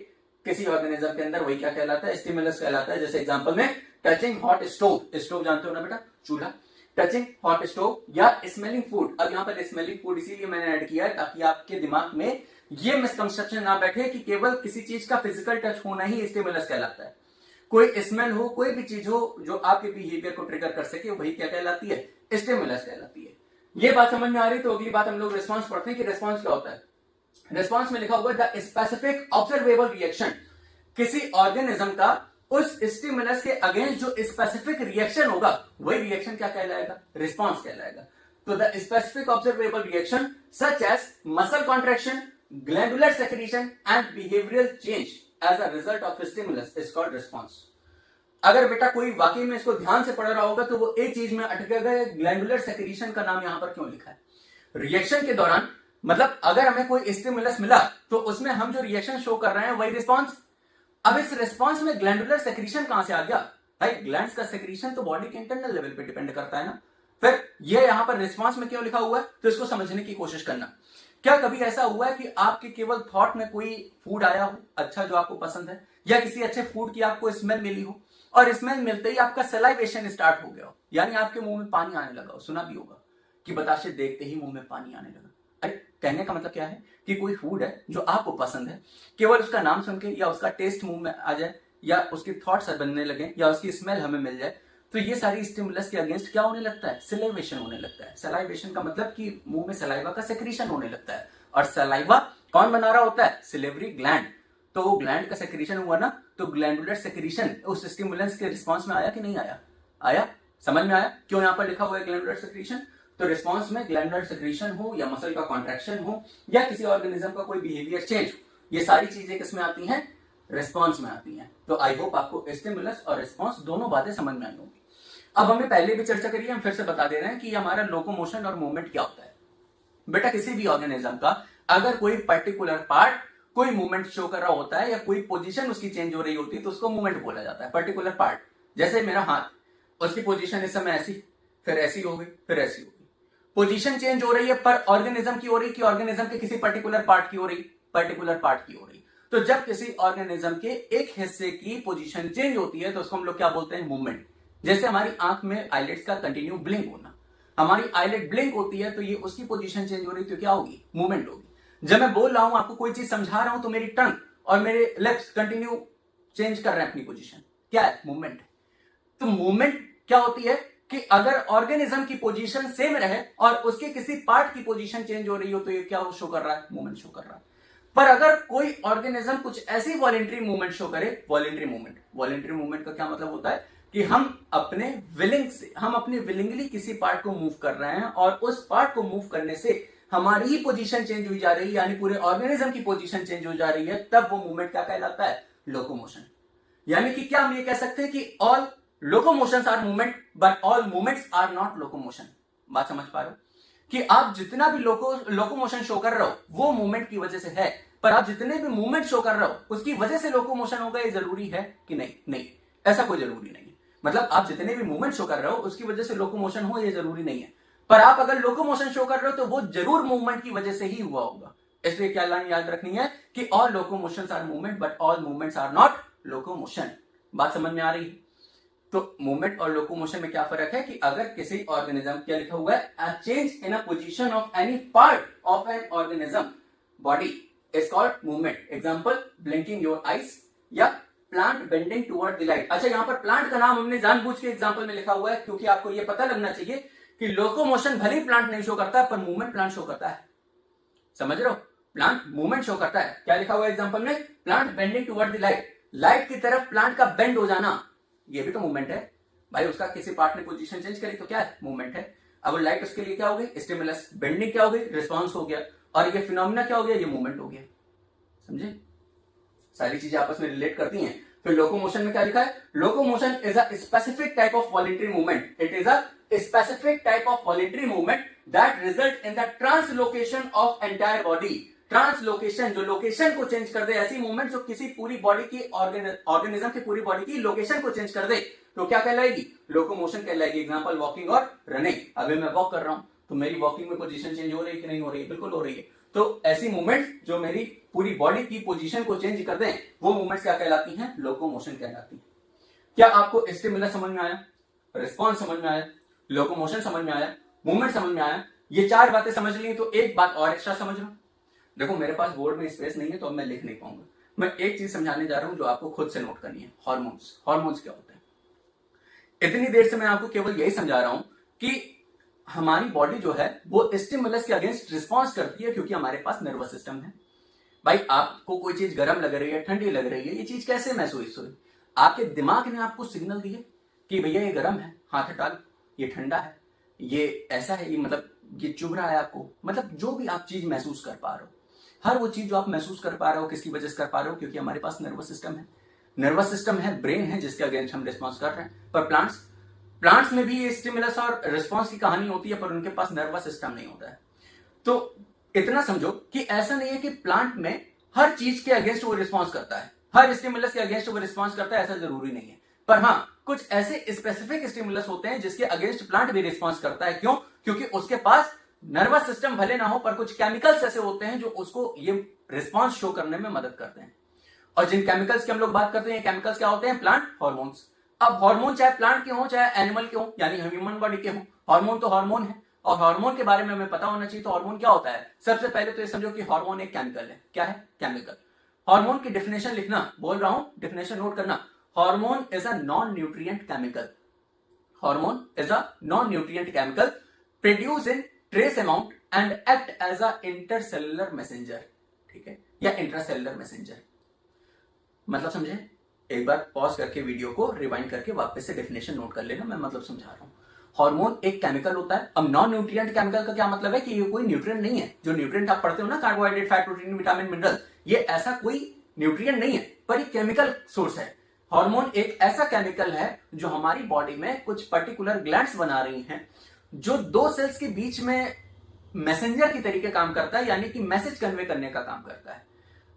किसी ऑर्गेनिज्म के अंदर, वही क्या कहलाता है? स्टिमुलस कहलाता है। जैसे एग्जांपल में टचिंग हॉट स्टोव, स्टोव जानते हो ना बेटा, चूल्हा, टचिंग हॉट स्टोव या स्मेलिंग फूड। अब यहां पर स्मेलिंग फूड इसीलिए मैंने ऐड किया है ताकि आपके दिमाग में ये मिसकंसेप्शन ना बैठे कि केवल किसी चीज का फिजिकल टच होना ही स्टिमुलस कहलाता है। कोई स्मेल हो, कोई भी चीज हो जो आपके बिहेवियर को ट्रिगर कर सके, वही क्या कहलाती है? स्टिमुलस कहलाती है। ये बात समझ में आ रही? तो अगली बात हम लोग रिस्पॉन्स पढ़ते हैं कि रिस्पॉन्स क्या होता है। रिस्पॉन्स में लिखा हुआ द स्पेसिफिक ऑब्जर्वेबल रिएक्शन। किसी ऑर्गेनिज्म का उस स्टिमुलस के अगेंस्ट जो स्पेसिफिक रिएक्शन होगा, वही रिएक्शन क्या कहलाएगा? रिस्पॉन्स कहलाएगा। तो the specific observable reaction such as muscle contraction, glandular secretion and behavioural change as a result of stimulus is called response. अगर बेटा कोई वाकई में इसको ध्यान से पढ़ रहा होगा तो वो एक चीज में अटकेगा, ग्लैंडुलर सेक्रीशन का नाम यहां पर क्यों लिखा है? रिएक्शन के दौरान, मतलब अगर हमें कोई स्टिमुलस मिला तो उसमें हम जो रिएक्शन शो कर रहे हैं वही रिस्पॉन्स। अब इस रिस्पॉन्स में ग्लैंडुलर सेक्रीशन कहां से आ गया? भाई ग्लैंड्स का सेक्रीशन तो बॉडी के इंटरनल लेवल पे डिपेंड करता है ना। फिर ये यहां पर रिस्पॉन्स में क्यों लिखा हुआ है, तो इसको समझने की कोशिश करना। क्या कभी ऐसा हुआ है कि आपके केवल थॉट में कोई फूड आया हो अच्छा जो आपको पसंद है, या किसी अच्छे फूड की आपको स्मेल मिली हो, और स्मेल मिलते ही आपका सलाइवेशन स्टार्ट हो गया हो, यानी आपके मुंह में पानी आने लगा हो। सुना भी होगा कि बताशे देखते ही मुंह में पानी आने लगा। अरे कहने का मतलब क्या है कि कोई फूड है जो आपको पसंद है, केवल उसका नाम सुन के या उसका टेस्ट मुंह में आ जाए या उसके थॉट्स बनने लगे या उसकी स्मेल हमें मिल जाए, तो ये सारी स्टिमुलस के अगेंस्ट क्या होने लगता है? सलाइवेशन होने लगता है। सलाइवेशन का मतलब कि मुंह में सलाइवा का सेक्रीशन होने लगता है। और सलाइवा कौन बना रहा होता है? Salivary gland. तो वो ग्लैंड का सेक्रीशन हुआ ना, तो ग्लैंडुलर सेक्रीशन उस स्टिमुलेंस के रिस्पॉन्स में आया कि नहीं आया? आया। समझ में आया क्यों यहां पर लिखा हुआ है ग्लैंडुलर सेक्रीशन? तो रिस्पॉन्स में ग्लैंडुलर सेक्रीशन हो या मसल का कॉन्ट्रैक्शन हो या किसी ऑर्गेनिज्म का कोई बिहेवियर चेंज हो, ये सारी चीजें किसमें आती हैं? रिस्पॉन्स में आती हैं। तो आई होप आपको स्टिमुलस और रिस्पॉन्स दोनों बातें समझ में आई होंगी। अब हमने पहले भी चर्चा करी है, हम फिर से बता दे रहे हैं कि हमारा लोकोमोशन और मूवमेंट क्या होता है। बेटा किसी भी ऑर्गेनिज्म का अगर कोई पर्टिकुलर पार्ट कोई मूवमेंट शो कर रहा होता है या कोई पोजीशन उसकी चेंज हो रही होती है तो उसको मूवमेंट बोला जाता है। पर्टिकुलर पार्ट, जैसे मेरा हाथ, उसकी पोजीशन इस समय ऐसी, फिर ऐसी हो गई, फिर ऐसी हो गई। पोजीशन चेंज हो रही है पर ऑर्गेनिज्म की हो रही कि ऑर्गेनिज्म के किसी पर्टिकुलर पार्ट की हो रही? पर्टिकुलर पार्ट की हो रही। तो जब किसी ऑर्गेनिज्म के एक हिस्से की पोजीशन चेंज होती है तो उसको हम लोग क्या बोलते हैं? मूवमेंट। जैसे हमारी आंख में आईलेट्स का कंटिन्यू ब्लिंक होना, हमारी आईलेट ब्लिंक होती है तो ये उसकी पोजीशन चेंज हो रही तो क्या होगी? मूवमेंट होगी। जब मैं बोल रहा हूं, आपको कोई चीज समझा रहा हूं, तो मेरी टंग और मेरे लिप्स कंटिन्यू चेंज कर रहे हैं अपनी पोजीशन, क्या है? मूवमेंट। तो मूवमेंट क्या होती है कि अगर ऑर्गेनिज्म की पोजीशन सेम रहे और उसके किसी पार्ट की पोजीशन चेंज हो रही हो तो ये क्या शो कर रहा है? मूवमेंट शो कर रहा है। पर अगर कोई ऑर्गेनिज्म कुछ ऐसी वॉलेंट्री मूवमेंट शो करे, वॉलेंट्री मूवमेंट का क्या मतलब होता है कि हम अपने विलिंगली किसी पार्ट को मूव कर रहे हैं और उस पार्ट को मूव करने से हमारी ही पोजीशन चेंज हुई जा रही है, यानी पूरे ऑर्गेनिज्म की पोजीशन चेंज हो जा रही है, तब वो मूवमेंट क्या कहलाता है? लोकोमोशन। यानी कि क्या हम ये कह सकते हैं कि all locomotions are movement but all movements are not locomotion. बात समझ पा रहे हो कि आप जितना भी लोकोमोशन शो कर रहे हो वो मूवमेंट की वजह से है, पर आप जितने भी मूवमेंट शो कर रहे हो उसकी वजह से लोकोमोशन होगा, ये जरूरी है कि नहीं? नहीं, ऐसा कोई जरूरी नहीं है। मतलब आप जितने भी मूवमेंट शो कर रहे हो उसकी वजह से लोकोमोशन हो, ये जरूरी नहीं है। पर आप अगर लोकोमोशन शो कर रहे हो तो वो जरूर मूवमेंट की वजह से ही हुआ होगा। इसलिए क्या लाइन याद रखनी है कि all locomotions are movement but all movements are not locomotion. बात समझ में आ रही है? तो मूवमेंट और लोकोमोशन में क्या फर्क है कि अगर किसी ऑर्गेनिज्म, क्या लिखा हुआ है? A change in a position of any part of an organism body is called movement. Example, blinking your eyes या plant bending toward the light. अच्छा, यहां पर प्लांट का नाम हमने जानबूझ के एग्जांपल में लिखा हुआ है क्योंकि आपको यह पता लगना चाहिए कि लोकोमोशन भले ही प्लांट नहीं शो करता है पर मूवमेंट प्लांट शो करता है। समझ रहे हो? प्लांट मूवमेंट शो करता है। क्या लिखा हुआ है एग्जांपल में? Plant bending toward the light. Light की तरफ प्लांट का बेंड हो जाना, ये भी तो मूवमेंट है भाई। उसका किसी पार्ट ने पोजीशन चेंज करी तो क्या है? मूवमेंट है। अब लाइट उसके लिए क्या हो गई? स्टिमुलस। बेंडिंग क्या हो गई? रिस्पॉन्स हो गया। और ये फिनोमिना क्या हो गया? ये मूवमेंट हो गया। समझे? सारी चीजें आपस में रिलेट करती हैं। फिर लोकोमोशन में क्या लिखा है? Locomotion is a specific type of voluntary movement. It is a specific type of voluntary movement that result in the translocation of entire body. Translocation, जो लोकेशन को चेंज कर दे, ऐसी मूवमेंट जो किसी पूरी बॉडी की ऑर्गेनिज्म की पूरी बॉडी की लोकेशन को चेंज कर दे, तो क्या कहलाएगी? लोकोमोशन कहलाएगी। एग्जांपल, वॉकिंग और रनिंग। अभी मैं वॉक कर रहा हूं तो मेरी वॉकिंग में पोजीशन चेंज हो रही है कि नहीं हो रही है? बिल्कुल हो रही है। तो ऐसी मूवमेंट जो मेरी पूरी बॉडी की पोजीशन को चेंज कर दें, वो मूवमेंट्स क्या कहलाती हैं? लोकोमोशन कहलाती हैं। क्या आपको स्टिमुलस समझ में आया, रिस्पॉन्स समझ में आया, लोकोमोशन समझ में आया, मूवमेंट समझ में आया? ये चार बातें समझ ली तो एक बात और एक्स्ट्रा समझ लो। देखो, मेरे पास बोर्ड में स्पेस नहीं है तो अब मैं लिख नहीं पाऊंगा। मैं एक चीज समझाने जा रहा हूं जो आपको खुद से नोट करनी है। हार्मोन्स। हार्मोन्स क्या होते हैं? इतनी देर से मैं आपको केवल यही समझा रहा हूं कि हमारी बॉडी जो है वो स्टिमुलस के अगेंस्ट रिस्पॉन्स करती है क्योंकि हमारे पास नर्वस सिस्टम है। भाई, आपको कोई चीज गर्म लग रही है, ठंडी लग रही है, ये चीज कैसे महसूस हुई? आपके दिमाग ने आपको सिग्नल दिए कि भैया ये गर्म है, हाथ हटा लो, ये ठंडा है, ये ऐसा है, ये मतलब ये चुभ रहा है आपको। मतलब जो भी आप चीज महसूस कर पा रहे हो, हर वो चीज जो आप महसूस कर पा रहे हो किसकी वजह से कर पा रहे हो? क्योंकि हमारे पास नर्वस सिस्टम है। नर्वस सिस्टम है, ब्रेन है, जिसके अगेंस्ट हम रिस्पॉन्स कर रहे हैं। पर प्लांट्स में भी ये स्टिमुलस और रिस्पॉन्स की कहानी होती है, पर उनके पास नर्वस सिस्टम नहीं होता है। तो इतना समझो कि ऐसा नहीं है कि प्लांट में हर चीज के अगेंस्ट वो रिस्पॉन्स करता है, हर स्टिमुलस के अगेंस्ट वो रिस्पॉन्स करता है, ऐसा जरूरी नहीं है। पर हाँ, कुछ ऐसे स्पेसिफिक स्टिमुलस होते हैं जिसके अगेंस्ट प्लांट भी रिस्पॉन्स करता है। क्यों? क्योंकि उसके पास नर्वस सिस्टम भले ना हो पर कुछ केमिकल्स ऐसे होते हैं जो उसको ये रिस्पॉन्स शो करने में मदद करते हैं। और जिन केमिकल्स की हम लोग बात करते हैं, केमिकल्स क्या होते हैं? Plant hormones. अब हार्मोन चाहे प्लांट के हो चाहे एनिमल के हो, यानी ह्यूमन बॉडी के हो, हार्मोन तो हार्मोन है और हार्मोन के बारे में हमें पता होना चाहिए। तो हार्मोन क्या होता है? सबसे पहले तो ये समझो कि हार्मोन एक केमिकल है। क्या है? केमिकल। हार्मोन की डेफिनेशन लिखना, बोल रहा हूं, डेफिनेशन नोट करना। Hormone is a non nutrient chemical. Hormone is a non nutrient chemical produce in trace amount and act as a intercellular messenger. ठीक है, या इंट्रासेलुलर मैसेंजर। मतलब समझे? एक बार पॉज करके वीडियो को रिवाइंड करके वापस से डेफिनेशन नोट कर लेना, मैं मतलब समझा रहा हूं। हार्मोन एक केमिकल होता है। अब नॉन न्यूट्रिएंट केमिकल का क्या मतलब है कि ये कोई न्यूट्रिएंट नहीं है। जो न्यूट्रिएंट आप पढ़ते हो ना, carbohydrate, fat, protein, vitamin, mineral, ये ऐसा कोई न्यूट्रिएंट नहीं है, पर एक केमिकल सोर्स है। हार्मोन एक ऐसा केमिकल है जो हमारी बॉडी में कुछ पर्टिकुलर ग्लैंड्स बना रही हैं, जो दो सेल्स के बीच में मैसेंजर की तरीके काम करता है, यानी कि मैसेज कन्वे करने का काम करता है।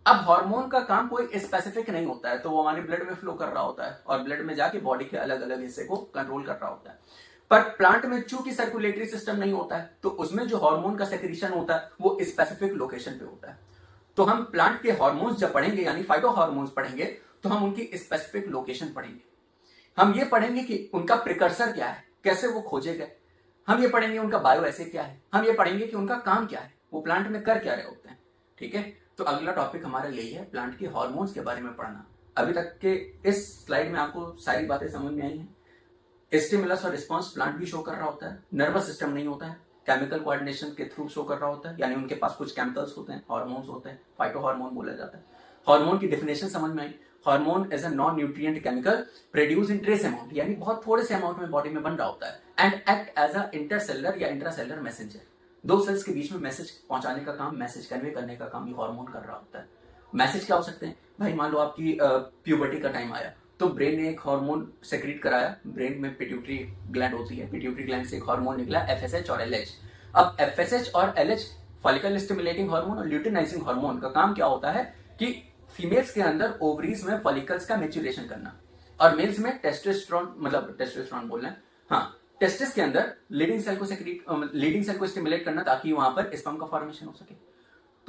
अब हार्मोन का काम कोई स्पेसिफिक नहीं होता है, तो वो हमारे ब्लड में फ्लो कर रहा होता है और ब्लड में जाके बॉडी के अलग अलग हिस्से को कंट्रोल कर रहा होता है। पर प्लांट में चूंकि सर्कुलेटरी सिस्टम नहीं होता है, तो उसमें जो हार्मोन का सेक्रेशन होता है वो स्पेसिफिक लोकेशन पे होता है। तो हम प्लांट के हार्मोन्स जब पढ़ेंगे, यानी फाइटो हार्मोन्स पढ़ेंगे, तो हम उनकी स्पेसिफिक लोकेशन पढ़ेंगे। हम ये पढ़ेंगे कि उनका प्रिकर्सर क्या है, कैसे वो खोजे गए। हम ये पढ़ेंगे उनका बायो एसिड क्या है। हम ये पढ़ेंगे कि उनका काम क्या है, वो प्लांट में कर क्या रहे होते हैं। ठीक है, तो अगला टॉपिक हमारा यही है, प्लांट के हार्मोन्स के बारे में पढ़ना। अभी तक के इस स्लाइड में आपको सारी बातें समझ में आई हैं। स्टिमुलस और रिस्पॉन्स प्लांट भी शो कर रहा होता है, नर्वस सिस्टम नहीं होता है, केमिकल कोऑर्डिनेशन के थ्रू शो कर रहा होता है, यानी उनके पास कुछ केमिकल्स होते हैं, हार्मोन्स होते हैं, फाइटो हार्मोन बोला जाता है। हार्मोन की डेफिनेशन समझ में आई। Hormone is a non nutrient chemical produce in trace amount, यानी बहुत थोड़े से अमाउंट में बॉडी में बन रहा होता है, and act as a intercellular या इंट्रासेलुलर मैसेंजर। दो सेल्स के बीच में मैसेज पहुंचाने का काम, मैसेज कन्वे करने का काम ये हार्मोन कर रहा होता है। मैसेज क्या हो सकते हैं भाई? मान लो आपकी प्यूबर्टी का टाइम आया, तो ब्रेन ने एक हार्मोन सेक्रेट कराया। ब्रेन में पिट्यूटरी ग्लैंड होती है, पिट्यूटरी ग्लैंड से एक हार्मोन निकला एफएसएच और एलएच। अब एफएसएच और एलएच फॉलिकल स्टिमुलेटिंग हार्मोन और ल्यूटिनाइजिंग हार्मोन का काम क्या होता है कि फीमेल्स के अंदर ओवरीज में फॉलिकल्स का मैच्योरेशन करना, और मेल्स में टेस्टोस्टेरोन, मतलब टेस्टोस्टेरोन बोल रहे हैं, हाँ, टेस्टिस के अंदर लीडिंग सेल को सेक्रेट, लीडिंग सेल को स्टिमुलेट करना ताकि वहां पर स्पर्म का फॉर्मेशन हो सके।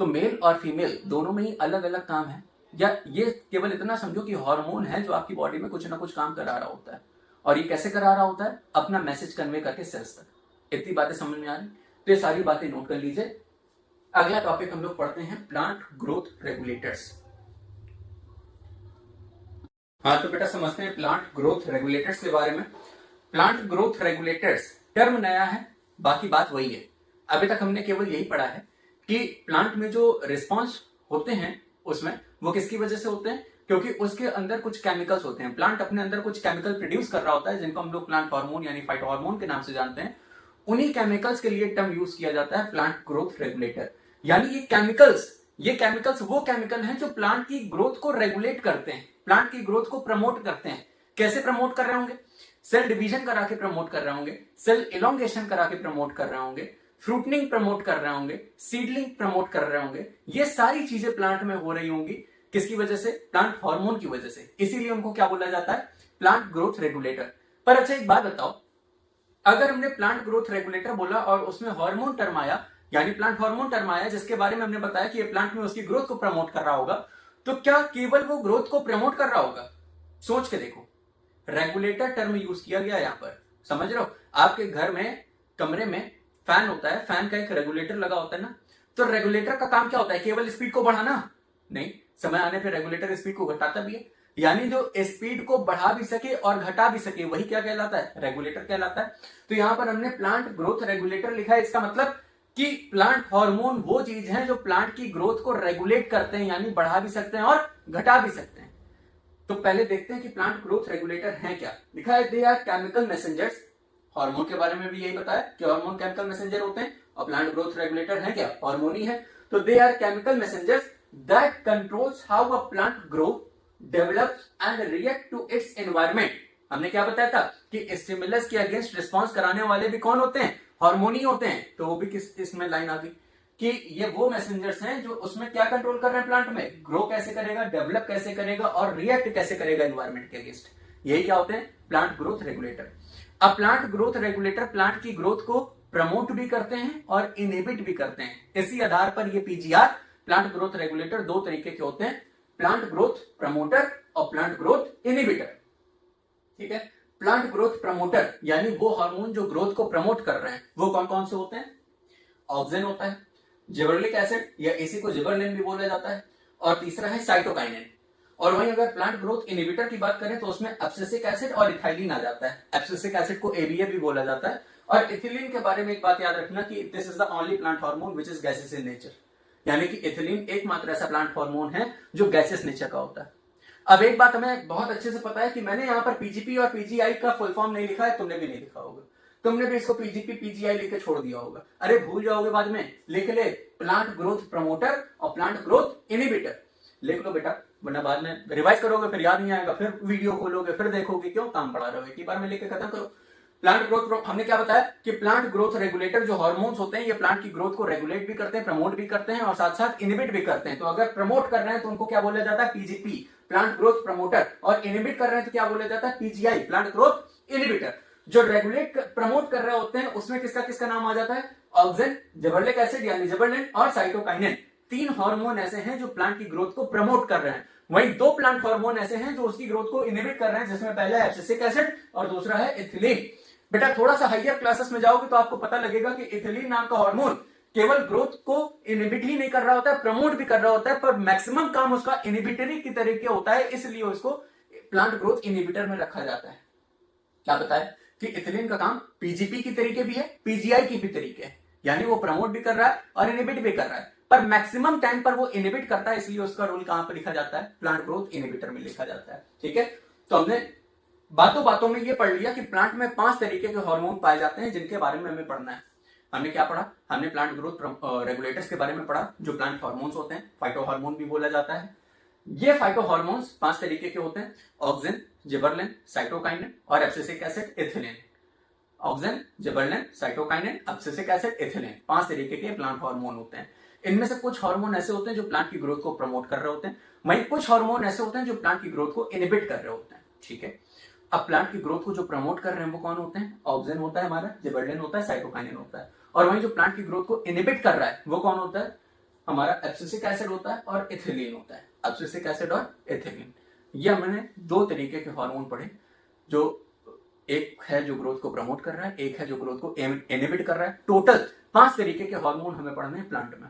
तो मेल और फीमेल दोनों में ही अलग अलग काम है, या ये केवल इतना समझो कि हार्मोन है जो आपकी बॉडी में कुछ ना कुछ काम करा रहा होता है। और ये कैसे करा रहा होता है? अपना मैसेज कन्वे करके सेल्स तक। इतनी बातें समझ में आ रही, तो ये सारी बातें नोट कर लीजिए। अगला टॉपिक हम लोग पढ़ते हैं प्लांट ग्रोथ रेगुलेटर्स। हाँ तो बेटा समझते हैं प्लांट ग्रोथ रेगुलेटर्स के बारे में। प्लांट ग्रोथ रेगुलेटर्स टर्म नया है, बाकी बात वही है। अभी तक हमने केवल यही पढ़ा है कि प्लांट में जो रिस्पॉन्स होते हैं उसमें वो किसकी वजह से होते हैं, क्योंकि उसके अंदर कुछ केमिकल्स होते हैं। प्लांट अपने अंदर कुछ केमिकल प्रोड्यूस कर रहा होता है, जिनको हम लोग प्लांट हार्मोन यानी फाइटो हार्मोन के नाम से जानते हैं। उन्हीं केमिकल्स के लिए टर्म यूज किया जाता है प्लांट ग्रोथ रेगुलेटर। यानी ये केमिकल्स वो केमिकल हैं जो प्लांट की ग्रोथ को रेगुलेट करते हैं, प्लांट की ग्रोथ को प्रमोट करते हैं। कैसे प्रमोट कर रहे होंगे? सेल डिवीजन करा के प्रमोट कर रहे होंगे, सेल इलोंगेशन करा के प्रमोट कर रहे होंगे, फ्रूटनिंग प्रमोट कर रहे होंगे, सीडलिंग प्रमोट कर रहे होंगे। ये सारी चीजें प्लांट में हो रही होंगी, किसकी वजह से? प्लांट हार्मोन की वजह से। इसीलिए उनको क्या बोला जाता है? Plant growth regulator. पर अच्छा एक बात बताओ, अगर हमने प्लांट ग्रोथ रेगुलेटर बोला और उसमें हार्मोन टर्म आया, यानी प्लांट हार्मोन टर्म आया जिसके बारे में हमने बताया कि ये प्लांट में उसकी ग्रोथ को प्रमोट कर रहा होगा, तो क्या केवल वो ग्रोथ को प्रमोट कर रहा होगा? सोच के देखो, रेगुलेटर टर्म यूज किया गया यहां पर, समझ रहे हो? आपके घर में कमरे में फैन होता है, फैन का एक रेगुलेटर लगा होता है ना, तो रेगुलेटर का काम क्या होता है? केवल स्पीड को बढ़ाना नहीं, समय आने पर रेगुलेटर स्पीड को घटाता भी है, यानी जो स्पीड को बढ़ा भी सके और घटा भी सके, वही क्या कहलाता है? रेगुलेटर कहलाता है। तो यहां पर हमने प्लांट ग्रोथ रेगुलेटर लिखा है, इसका मतलब कि प्लांट हार्मोन वो चीज है जो प्लांट की ग्रोथ को रेगुलेट करते हैं, यानी बढ़ा भी सकते हैं और घटा भी सकते हैं। तो पहले देखते हैं कि प्लांट ग्रोथ रेगुलेटर है क्या। लिखा है they are chemical messengers. Hormone के बारे में भी यही बताया कि हार्मोन केमिकल मैसेंजर होते हैं, और प्लांट ग्रोथ रेगुलेटर है क्या? हार्मोन ही है। तो they are chemical messengers that controls how a plant grow, develops and react to its environment. हमने क्या बताया था कि स्टिमुलस के अगेंस्ट रिस्पॉन्स कराने वाले भी कौन होते हैं? हार्मोन ही होते हैं। तो वो भी किस इसमें लाइन आ गई कि ये वो मैसेंजर्स हैं जो उसमें क्या कंट्रोल कर रहे हैं? प्लांट में ग्रो कैसे करेगा, डेवलप कैसे करेगा और रिएक्ट कैसे करेगा एनवायरमेंट के अगेंस्ट। यही क्या होते हैं? Plant growth regulator. अब प्लांट ग्रोथ रेगुलेटर प्लांट की ग्रोथ को प्रमोट भी करते हैं और इनहिबिट भी करते हैं। इसी आधार पर ये पीजीआर प्लांट ग्रोथ रेगुलेटर दो तरीके के होते हैं, प्लांट ग्रोथ प्रमोटर और प्लांट ग्रोथ इनहिबिटर। ठीक है। प्लांट ग्रोथ प्रमोटर यानी वो हार्मोन जो ग्रोथ को प्रमोट कर रहे हैं वो कौन कौन से होते हैं? ऑक्सिन होता है, जिबरेलिक एसिड या इसी को जिबरलिन भी बोला जाता है, और तीसरा है साइटोकाइनिन। और वहीं अगर प्लांट ग्रोथ इनहिबिटर की बात करें तो उसमें एब्सिसिक एसिड और इथाइलिन आ जाता है। एब्सिसिक एसिड को एबीए भी बोला जाता है। और इथिलीन के बारे में एक बात याद रखना कि this is the only plant hormone which is gaseous in nature, यानी कि इथिलीन एकमात्र ऐसा प्लांट हार्मोन है जो गैसियस नेचर का होता है। अब एक बात हमें बहुत अच्छे से पता है कि मैंने यहाँ पर पीजीपी और पीजीआई का फुल फॉर्म नहीं लिखा है, तुमने भी नहीं लिखा होगा, तुमने भी इसको पीजीपी पीजीआई लिख के छोड़ दिया होगा। अरे भूल जाओगे बाद में, लिख ले प्लांट ग्रोथ प्रमोटर और प्लांट ग्रोथ इनहिबिटर, लिख लो बेटा, वरना बाद में रिवाइज करोगे फिर याद नहीं आएगा, फिर वीडियो खोलोगे फिर देखोगे क्यों, काम पड़ा रहोगे, एक बार में लेके खत्म करो। प्लांट ग्रोथ, हमने क्या बताया कि प्लांट ग्रोथ रेगुलेटर जो हार्मोन्स होते हैं ये प्लांट की ग्रोथ को रेगुलेट भी करते हैं, प्रमोट भी करते हैं और साथ साथ इनहिबिट भी करते हैं। तो अगर प्रमोट कर रहे हैं तो उनको क्या बोला जाता है? पीजीपी, प्लांट ग्रोथ प्रमोटर, और इनहिबिट कर रहे हैं तो क्या बोला जाता है? PGI, plant growth inhibitor. जो रेगुलेट प्रमोट कर रहे होते हैं उसमें किसका किसका नाम आ जाता है? ऑक्सिन, जिबरेलिक एसिड यानी जिबरलिन और साइटोकाइनिन। तीन हार्मोन ऐसे हैं जो प्लांट की ग्रोथ को प्रमोट कर रहे हैं। वहीं दो प्लांट हार्मोन ऐसे हैं जो उसकी ग्रोथ को इनहिबिट कर रहे हैं, जिसमें पहला है एब्सिसिक एसिड और दूसरा है इथिलीन। बेटा थोड़ा सा हायर क्लासेस में जाओगे तो आपको पता लगेगा कि इथिलीन नाम का हार्मोन केवल ग्रोथ को इनहिबिट ही नहीं कर रहा होता है, प्रमोट भी कर रहा होता है, पर मैक्सिमम काम उसका इनहिबिटरी की तरीके होता है, इसलिए उसको प्लांट ग्रोथ इनहिबिटर में रखा जाता है। क्या बताया कि इथिलीन का काम पीजीपी की तरीके भी है, पीजीआई की भी तरीके है, यानी वो प्रमोट भी कर रहा है और इनहिबिट भी कर रहा है, पर मैक्सिमम टाइम पर वो इनहिबिट करता है, इसलिए उसका रोल कहां पर लिखा जाता है? प्लांट ग्रोथ इनहिबिटर में लिखा जाता है। ठीक है, तो हमने बातों बातों में ये पढ़ लिया कि प्लांट में 5 तरीके के हार्मोन पाए जाते हैं जिनके बारे में हमें पढ़ना है। हमने क्या पढ़ा? हमने प्लांट ग्रोथ रेगुलेटर्स के बारे में पढ़ा जो प्लांट हार्मोन्स होते हैं, फाइटो हार्मोन भी बोला जाता है। ये फाइटो हार्मोन्स 5 तरीके के होते हैं, ऑक्सिन, जिबरलिन, साइटोकाइनिन और abscisic acid, ethylene. Auxin, gibberellin, cytokinin, abscisic acid, ethylene, 5 तरीके के प्लांट हार्मोन होते हैं। इनमें से कुछ हार्मोन ऐसे होते हैं जो प्लांट की ग्रोथ को प्रमोट कर रहे होते हैं, वहीं कुछ हार्मोन ऐसे होते हैं जो प्लांट की ग्रोथ को इनहिबिट कर रहे होते हैं। ठीक है, अब प्लांट की ग्रोथ को जो प्रमोट कर रहे हैं वो कौन होते हैं? ऑक्सिन होता है हमारा, जिबरलिन होता है, साइटोकाइनिन होता है। और वहीं जो प्लांट की ग्रोथ को इनहिबिट कर रहा है वो कौन होता है? हमारा एब्सिसिक एसिड होता है और इथिलीन होता है। एब्सिसिक एसिड और इथिलीन, ये हमने 2 तरीके के हार्मोन पढ़े, जो एक है जो ग्रोथ को प्रमोट कर रहा है, एक है जो ग्रोथ को इनहिबिट कर रहा है। टोटल 5 तरीके के हार्मोन हमें पढ़ने हैं प्लांट में।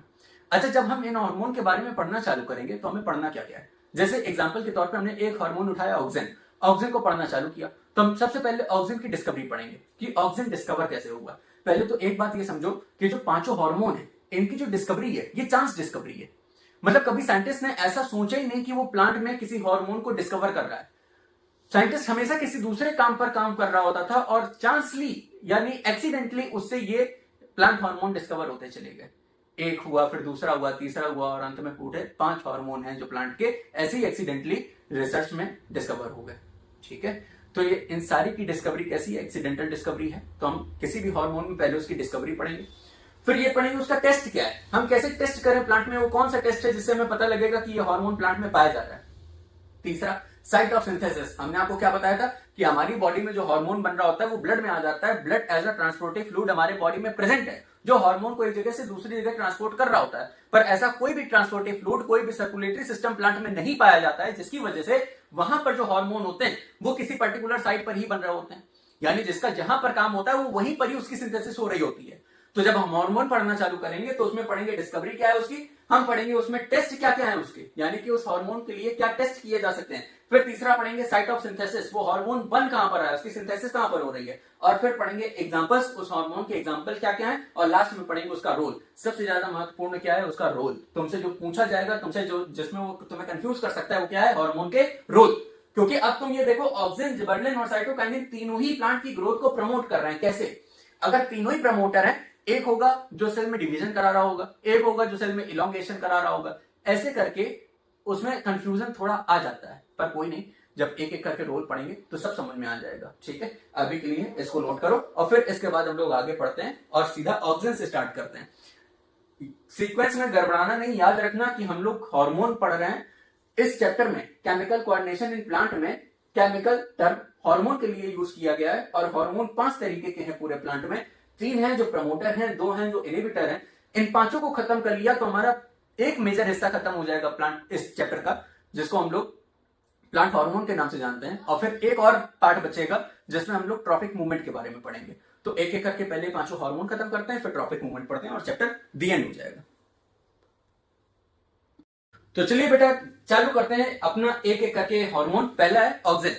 अच्छा, जब हम इन हार्मोन के बारे में पढ़ना चालू करेंगे तो हमें पढ़ना क्या क्या है? जैसे एग्जांपल के तौर पे हमने एक हार्मोन उठाया ऑक्सिन, ऑक्सिन को पढ़ना चालू किया तो हम सबसे पहले ऑक्सिन की डिस्कवरी पढ़ेंगे कि ऑक्सिन डिस्कवर कैसे हुआ। पहले तो एक बात ये समझो कि जो 5 हार्मोन है इनकी जो डिस्कवरी है ये चांस डिस्कवरी है, मतलब कभी साइंटिस्ट ने ऐसा सोचा ही नहीं कि वो प्लांट में किसी हार्मोन को डिस्कवर कर रहा है। साइंटिस्ट हमेशा किसी दूसरे काम पर काम कर रहा होता था और चांसली यानी एक्सीडेंटली उससे ये प्लांट हार्मोन डिस्कवर होते चले गए। एक हुआ, फिर दूसरा हुआ, तीसरा हुआ और अंत में पूरे 5 हार्मोन हैं जो प्लांट के ऐसे ही एक्सीडेंटली रिसर्च में डिस्कवर हो गए। ठीक है, तो ये इन सारी की डिस्कवरी कैसी है? एक्सीडेंटल डिस्कवरी है। तो हम किसी भी हार्मोन में पहले उसकी डिस्कवरी पढ़ेंगे, फिर ये पढ़ेंगे उसका टेस्ट क्या है, हम कैसे टेस्ट करें प्लांट में, वो कौन सा टेस्ट है जिससे हमें पता लगेगा कि ये हार्मोन प्लांट में पाया जा रहा है। तीसरा, साइट ऑफ सिंथेसिस। हमने आपको क्या बताया था कि हमारी बॉडी में जो हार्मोन बन रहा होता है वो ब्लड में आ जाता है। ब्लड एज अ ट्रांसपोर्टिव फ्लूइड हमारे बॉडी में प्रेजेंट है जो हार्मोन को एक जगह से दूसरी जगह ट्रांसपोर्ट कर रहा होता है, पर ऐसा कोई भी ट्रांसपोर्टिव फ्लूइड, कोई भी सर्कुलेटरी सिस्टम प्लांट में नहीं पाया जाता है, जिसकी वजह से वहां पर जो हार्मोन होते हैं वो किसी पर्टिकुलर साइट पर ही बन रहे होते हैं, यानी जिसका जहां पर काम होता है वो वहीं पर ही उसकी सिंथेसिस हो रही होती है। तो जब हम हार्मोन पढ़ना चालू करेंगे तो उसमें पढ़ेंगे डिस्कवरी क्या है उसकी, हम पढ़ेंगे उसमें टेस्ट क्या क्या है उसके, यानी कि उस हार्मोन के लिए क्या टेस्ट किए जा सकते हैं। फिर तीसरा पढ़ेंगे साइट ऑफ सिंथेसिस, वो हार्मोन बन कहां पर है, उसकी सिंथेसिस कहां पर हो रही है। और फिर पढ़ेंगे एग्जांपल्स, उस हार्मोन के एग्जांपल क्या क्या है। और लास्ट में पढ़ेंगे उसका रोल, सबसे ज्यादा महत्वपूर्ण क्या है उसका रोल। तुमसे जो पूछा जाएगा, तुमसे जो जिसमें वो तुम्हें कंफ्यूज कर सकता है वो क्या है, हार्मोन के रोल। क्योंकि अब तुम ये देखो ऑक्सिन, जिबरलिन और साइटोकाइनिन तीनों ही प्लांट की ग्रोथ को प्रमोट कर रहे हैं। कैसे? अगर तीनों ही प्रमोटर हैं, एक होगा जो सेल में डिवीजन करा रहा होगा, एक होगा जो सेल में इलोंगेशन करा रहा होगा, ऐसे करके उसमें कंफ्यूजन थोड़ा आ जाता है, पर कोई नहीं, जब एक एक करके रोल पढ़ेंगे तो सब समझ में आ जाएगा। ठीक है, अभी के लिए इसको नोट करो और फिर इसके बाद हम लोग आगे पढ़ते हैं और सीधा ऑक्सिन से स्टार्ट करते हैं। सीक्वेंस में गड़बड़ाना नहीं, याद रखना कि हम लोग हार्मोन पढ़ रहे हैं। इस चैप्टर में केमिकल कोऑर्डिनेशन इन प्लांट में केमिकल टर्म हार्मोन के लिए यूज किया गया है और हार्मोन 5 तरीके के हैं पूरे प्लांट में। 3 हैं जो प्रमोटर हैं, 2 हैं जो इनहिबिटर हैं। इन 5 को खत्म कर लिया तो हमारा एक मेजर हिस्सा खत्म हो जाएगा प्लांट इस चैप्टर का, जिसको हम लोग प्लांट हार्मोन के नाम से जानते हैं, और फिर एक और पार्ट बचेगा जिसमें हम लोग ट्रॉपिक मूवमेंट के बारे में पढ़ेंगे। तो एक एक करके पहले पांचों हार्मोन खत्म करते हैं, फिर ट्रॉपिक मूवमेंट पढ़ते हैं और चैप्टर दी एंड हो जाएगा। तो चलिए बेटा चालू करते हैं अपना एक एक करके हार्मोन। पहला है ऑक्सिन।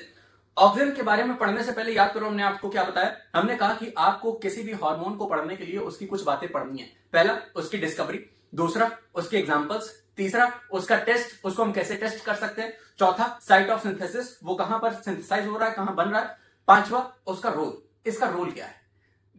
ऑक्सिन के बारे में पढ़ने से पहले याद करो हमने आपको क्या बताया। हमने कहा कि आपको किसी भी हार्मोन को पढ़ने के लिए उसकी कुछ बातें पढ़नी है। पहला उसकी डिस्कवरी, दूसरा उसके एग्जांपल्स, तीसरा उसका टेस्ट, उसको हम कैसे टेस्ट कर सकते हैं, चौथा साइट ऑफ सिंथेसिस, वो कहां पर सिंथेसाइज हो रहा है, कहां बन रहा है, पांचवा उसका रोल, इसका रोल क्या है।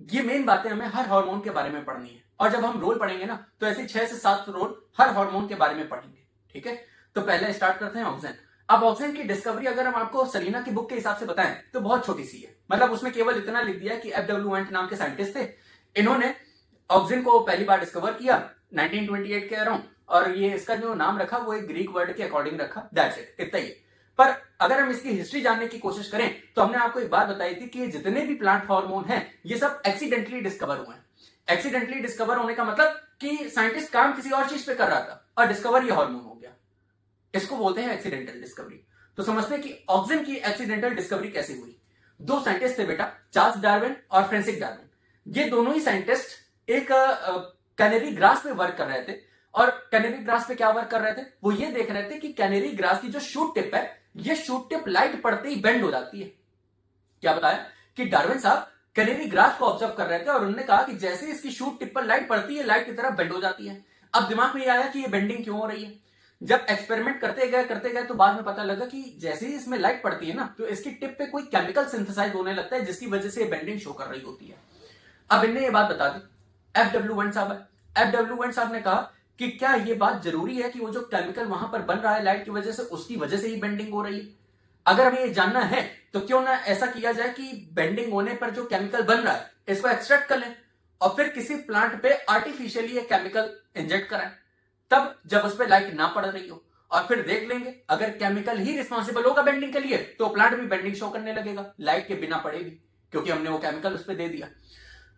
ये मेन बातें हमें हर हार्मोन के बारे में पढ़नी है, और जब हम रोल पढ़ेंगे ना तो ऐसे 6 से 7 रोल हर हार्मोन के बारे में पढ़ेंगे। ठीक है, तो पहले स्टार्ट करते हैं ऑक्सिन। अब ऑक्सिन की डिस्कवरी अगर हम आपको सलीना की बुक के हिसाब से बताएं तो बहुत छोटी सी है, मतलब उसमें केवल इतना लिख दिया कि FW वेंट नाम के साइंटिस्ट थे, इन्होंने ऑक्सिन को पहली बार डिस्कवर किया 1928 के अराउंड, और ये इसका जो नाम रखा वो एक ग्रीक वर्ड के अकॉर्डिंग रखा, दैट्स इट, इतना ही। पर अगर हम इसकी हिस्ट्री जानने की कोशिश करें तो हमने आपको एक बात बताई थी कि जितने भी प्लांट हार्मोन हैं ये सब एक्सीडेंटली डिस्कवर हुए हैं। एक्सीडेंटली डिस्कवर होने का मतलब कि साइंटिस्ट काम किसी और चीज पे कर रहा था और डिस्कवर ये हार्मोन हो गया, इसको बोलते हैं एक्सीडेंटल डिस्कवरी। तो समझते हैं कि ऑक्सिन की एक्सीडेंटल डिस्कवरी कैसे हुई। दो साइंटिस्ट थे बेटा, चार्ल्स डार्विन और फ्रांसिस डार्विन। ये दोनों ही साइंटिस्ट एक कैनेरी ग्रास पे वर्क कर रहे थे, और कैनेरी ग्रास पे क्या वर्क कर रहे थे, वो ये देख रहे थे कि कैनेरी ग्रास की जो शूट टिप है, ये शूट टिप लाइट पड़ते ही बेंड हो जाती है। क्या बताया कि डार्विन साहब कैनेरी ग्रास को ऑब्जर्व कर रहे थे और उन्होंने कहा कि जैसे इसकी शूट टिप पर लाइट पड़ती है, लाइट की तरह बेंड हो जाती है। अब दिमाग में ये आया कि ये बेंडिंग क्यों हो रही है। जब एक्सपेरिमेंट करते गए तो बाद में पता लगा कि जैसे ही इसमें लाइट पड़ती है ना तो इसकी टिप पे कोई केमिकल सिंथेसाइज होने लगता है, जिसकी वजह से ये बेंडिंग शो कर रही होती है। अब इनने ये बात बता दी, FW वेंट साहब है। FW वेंट साहब ने कहा कि क्या ये बात जरूरी है कि वो जो केमिकल वहां पर बन रहा है लाइट की वजह से, उसकी वजह से ही बेंडिंग हो रही है। अगर हमें ये जानना है तो क्यों ना ऐसा किया जाए कि बेंडिंग होने पर जो केमिकल बन रहा है इसको एक्सट्रैक्ट कर लें और फिर किसी प्लांट पे आर्टिफिशियली ये केमिकल इंजेक्ट कराएं, तब जब उस पर लाइट ना पड़ रही हो, और फिर देख लेंगे अगर केमिकल ही रिस्पॉन्सिबल होगा बेंडिंग के लिए तो प्लांट भी बेंडिंग शो करने लगेगा लाइट के बिना पड़ेगी, क्योंकि हमने वो केमिकल उस पर दे दिया।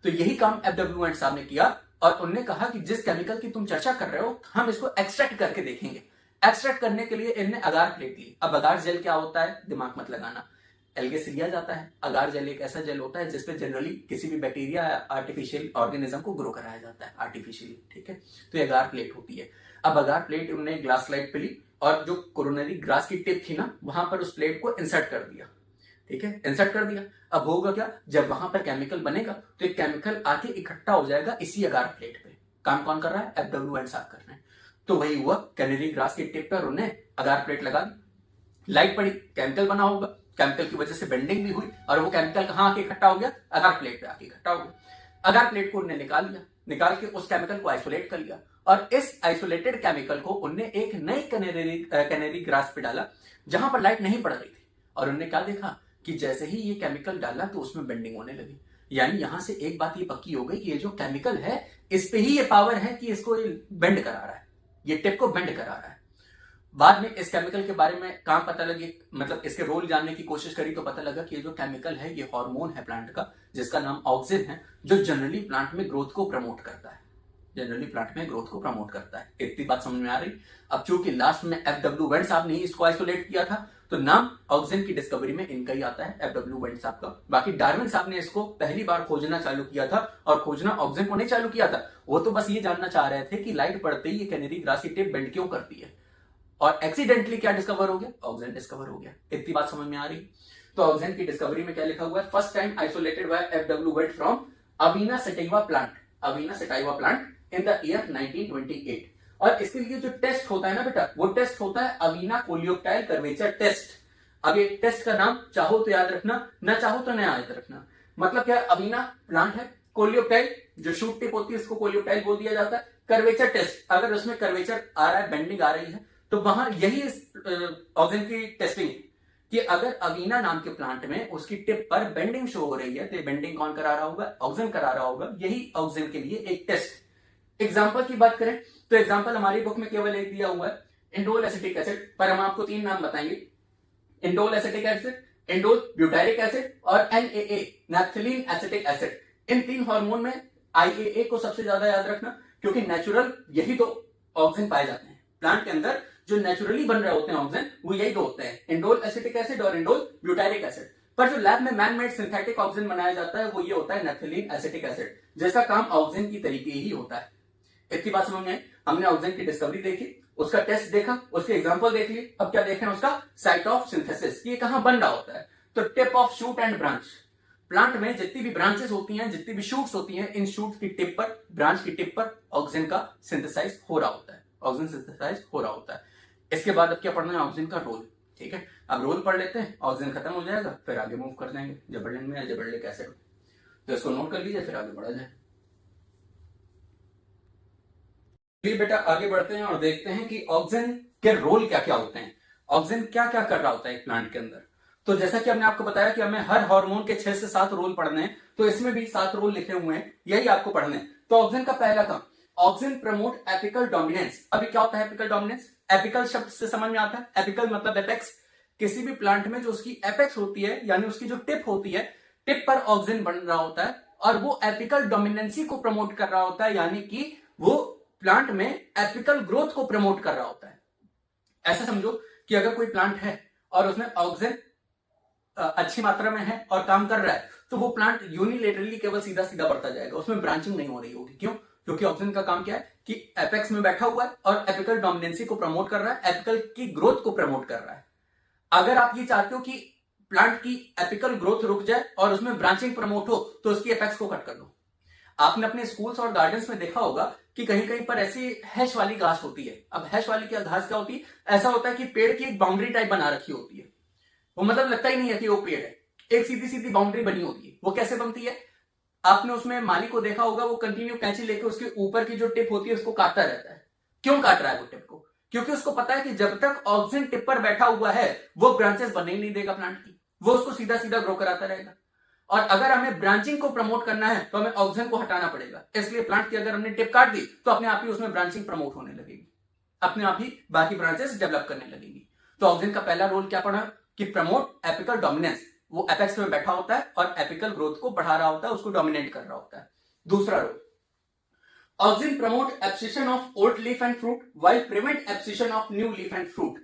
तो यही काम FW वेंट साहब ने किया, और उन्होंने कहा कि जिस केमिकल की तुम चर्चा कर रहे हो हम इसको एक्सट्रैक्ट करके देखेंगे। एक्सट्रैक्ट करने के लिए इनने अगार प्लेट ली। अब अगार जेल क्या होता है, दिमाग मत लगाना, एल्गेसिरिया जाता है। अगार जेल एक ऐसा जेल होता है जिसपे जनरली किसी भी बैक्टीरिया आर्टिफिशियल ऑर्गेनिज्म को ग्रो कराया जाता है आर्टिफिशियली। ठीक है, तो ये अगार प्लेट होती है। अब अगार प्लेट उन्होंने ग्लास स्लाइड पे ली और जो कोरोनरी ग्रास की टिप थी ना वहां पर उस प्लेट को इंसर्ट कर दिया। ठीक है, इंसर्ट कर दिया। अब होगा क्या, जब वहां पर केमिकल बनेगा तो एक केमिकल आके इकट्ठा हो जाएगा इसी अगार प्लेट पे। काम कौन कर रहा है, FW वेंट साहब कर रहे हैं। तो वही हुआ, कैनेरी ग्रास की टिप पर उन्हें अगार प्लेट लगा दी, लाइट पड़ी, केमिकल बना होगा, केमिकल की वजह से बेंडिंग भी हुई, और वो केमिकल कहां आके इकट्ठा हो गया, अगार प्लेट पे आके इकट्ठा हो गया। अगार प्लेट को उन्हें निकाल लिया, निकाल के उस केमिकल को आइसोलेट कर लिया, और इस आइसोलेटेड केमिकल को उन्हें एक नई कैनेरी ग्रास पे डाला जहां पर लाइट नहीं पड़ रही थी, और उन्होंने क्या देखा कि जैसे ही ये केमिकल डाला तो उसमें बेंडिंग होने लगी। यानी यहां से एक बात ये पक्की हो गई कि ये जो केमिकल है इस पे ही ये पावर है कि इसको बेंड करा रहा है, ये टिप को बेंड करा रहा है। बाद में इस केमिकल के बारे में काम पता लगे, मतलब इसके रोल जानने की कोशिश करी तो पता लगा कि ये जो केमिकल है ये हार्मोन है प्लांट का, जिसका नाम ऑक्सिन है, जो जनरली प्लांट में ग्रोथ को प्रमोट करता है। जनरली प्लांट में ग्रोथ को प्रमोट करता है। इतनी बात समझ में आ रही। अब चूंकि लास्ट में FW वेंट साहब ने इसको आइसोलेट किया था तो नाम ऑक्सिन की डिस्कवरी में इनका ही आता है, FW वेंट साहब का। बाकी डार्विन साहब ने इसको पहली बार खोजना चालू किया था, और खोजना ऑक्सिन को नहीं चालू किया था, वो तो बस ये जानना चाह रहे थे कि लाइट पड़ते ही ये कैनेरी ग्रास की टिप बेंड क्यों करती है। और एक्सीडेंटली क्या डिस्कवर हो गया, ऑक्सिन डिस्कवर हो गया। इतनी बात समझ में आ रही। तो ऑक्सिन की डिस्कवरी में क्या लिखा हुआ है, first time isolated by FW Went from Avena sativa plant, Avena sativa plant in the year 1928। और इसके लिए जो टेस्ट होता है ना बेटा, वो टेस्ट होता है अवीना कोलियोप्टाइल कर्वेचर टेस्ट। अब ये टेस्ट का नाम चाहो तो याद रखना, ना चाहो तो नहीं याद रखना। मतलब क्या, अवीना प्लांट है, कोलियोप्टाइल जो शूट टिप होती है इसको कोलियोप्टाइल बोल दिया जाता है। कर्वेचर टेस्ट, अगर उसमें कर्वेचर आ रहा है, बेंडिंग आ रही है, तो वहां यही ऑक्सिन की टेस्टिंग है कि अगर अवीना नाम के प्लांट में उसकी टिप पर बेंडिंग शो हो रही है तो बेंडिंग कौन करा रहा होगा, ऑक्सिन करा रहा होगा। यही ऑक्सिन के लिए एक टेस्ट। एग्जाम्पल की बात करें तो एग्जाम्पल हमारी बुक में केवल एक दिया हुआ है, इंडोल एसिटिक एसिड, पर हम आपको 3 नाम बताएंगे, indole acetic acid, indole butyric acid और NAA नैप्थलीन एसिटिक एसिड। इन 3 हार्मोन में IAA को सबसे ज्यादा याद रखना, क्योंकि नेचुरल यही तो ऑक्सिन पाए जाते हैं। प्लांट के अंदर जो नेचुरली बन रहे होते हैं ऑक्सीजन वो यही दो होते हैं, इंडोल एसिटिक एसिड और इंडोल ब्यूटारिक एसिड। पर जो लैब में मैन मेड सिंथेटिक ऑक्सीजन बनाया जाता है वो ये होता है नैप्थलीन एसिटिक एसिड, जिसका काम ऑक्सीजन की तरीके ही होता है। इतनी बात समझ में, हमने ऑक्सीजन की डिस्कवरी देखी, उसका टेस्ट देखा, उसके एग्जांपल देख लिए। अब क्या देखें, उसका साइट ऑफ सिंथेसिस, ये कहां बन रहा होता है। तो tip of shoot and branch, plant में जितनी भी ब्रांचेस होती हैं, जितनी भी शूट्स होती हैं, इन शूट्स की टिप पर, ब्रांच की टिप पर ऑक्सीजन का सिंथेसाइज हो रहा होता है, ऑक्सीजन सिंथेसाइज हो रहा होता है। इसके बाद अब क्या पढ़ना है, ऑक्सीजन का रोल। ठीक है, अब रोल पढ़ लेते हैं, ऑक्सीजन खत्म हो जाएगा, फिर आगे मूव कर जाएंगे जिबरेलिन में या जिबरेलिक एसिड। तो इसको नोट कर लीजिए, फिर आगे बढ़ा जाए। बेटा आगे बढ़ते हैं और देखते हैं कि ऑक्सीजन के रोल क्या क्या होते हैं, ऑक्सीजन क्या क्या कर रहा होता है एक प्लांट के अंदर। तो जैसा कि हमने आपको बताया कि हमें हर हार्मोन के 6 से 7 रोल पढ़ने हैं, तो इसमें भी 7 रोल लिखे हुए हैं, यही आपको पढ़ने हैं। तो ऑक्सीजन का पहला काम, ऑक्सीजन प्रमोट एपिकल डोमिनेंस। अभी क्या होता है एपिकल डोमिनेंस, एपिकल शब्द से समझ में आता है, एपिकल मतलब एपेक्स। किसी भी प्लांट में जो उसकी एपेक्स होती है, यानी उसकी जो टिप होती है, टिप पर ऑक्सीजन बन रहा होता है और वो एपिकल डोमिनेंसी को प्रमोट कर रहा होता है, यानी कि वो प्लांट में एपिकल ग्रोथ को प्रमोट कर रहा होता है। ऐसा समझो कि अगर कोई प्लांट है और उसमें ऑक्सीजन अच्छी मात्रा में है और काम कर रहा है, तो वो प्लांट यूनिलेटरली केवल सीधा सीधा बढ़ता जाएगा, उसमें ब्रांचिंग नहीं हो रही होगी। क्यों? क्योंकि ऑक्सीजन का काम क्या है कि एपेक्स में बैठा हुआ है और एपिकल डोमिनेंसी को प्रमोट कर रहा है, एपिकल की ग्रोथ को प्रमोट कर रहा है। अगर आप ये चाहते हो कि प्लांट की एपिकल ग्रोथ रुक जाए और उसमें ब्रांचिंग प्रमोट हो, तो उसकी एपेक्स को कट कर दो। आपने अपने स्कूल्स और गार्डन्स में देखा होगा कि कहीं कहीं पर ऐसी हैश वाली घास होती है। अब हैश वाली क्या घास क्या होती है, ऐसा होता है कि पेड़ की एक बाउंड्री टाइप बना रखी होती है, वो मतलब लगता ही नहीं है कि वो पेड़ है, एक सीधी सीधी बाउंड्री बनी होती है। वो कैसे बनती है, आपने उसमें माली को देखा होगा, वो कंटिन्यू कैंची लेके उसके ऊपर की जो टिप होती है उसको काटता रहता है। क्यों काट रहा है वो टिप को? क्योंकि उसको पता है कि जब तक ऑक्सीजन टिप पर बैठा हुआ है वो ब्रांचेस बनने ही नहीं देगा प्लांट की, वो उसको सीधा सीधा ग्रो कराता रहेगा। और अगर हमें ब्रांचिंग को प्रमोट करना है तो हमें ऑक्सीजन को हटाना पड़ेगा। इसलिए प्लांट की अगर हमने टिप काट दी तो अपने आप ही उसमें ब्रांचिंग प्रमोट होने लगेगी, अपने आप ही बाकी ब्रांचेस डेवलप करने लगेंगी। तो ऑक्सीजन का पहला रोल क्या पड़ा कि प्रमोट एपिकल डोमिनेंस, वो एपेक्स में बैठा होता है और एपिकल ग्रोथ को बढ़ा रहा होता है, उसको डोमिनेट कर रहा होता है। दूसरा role, auxin promote abscission of old leaf and fruit while prevent abscission of new leaf and fruit.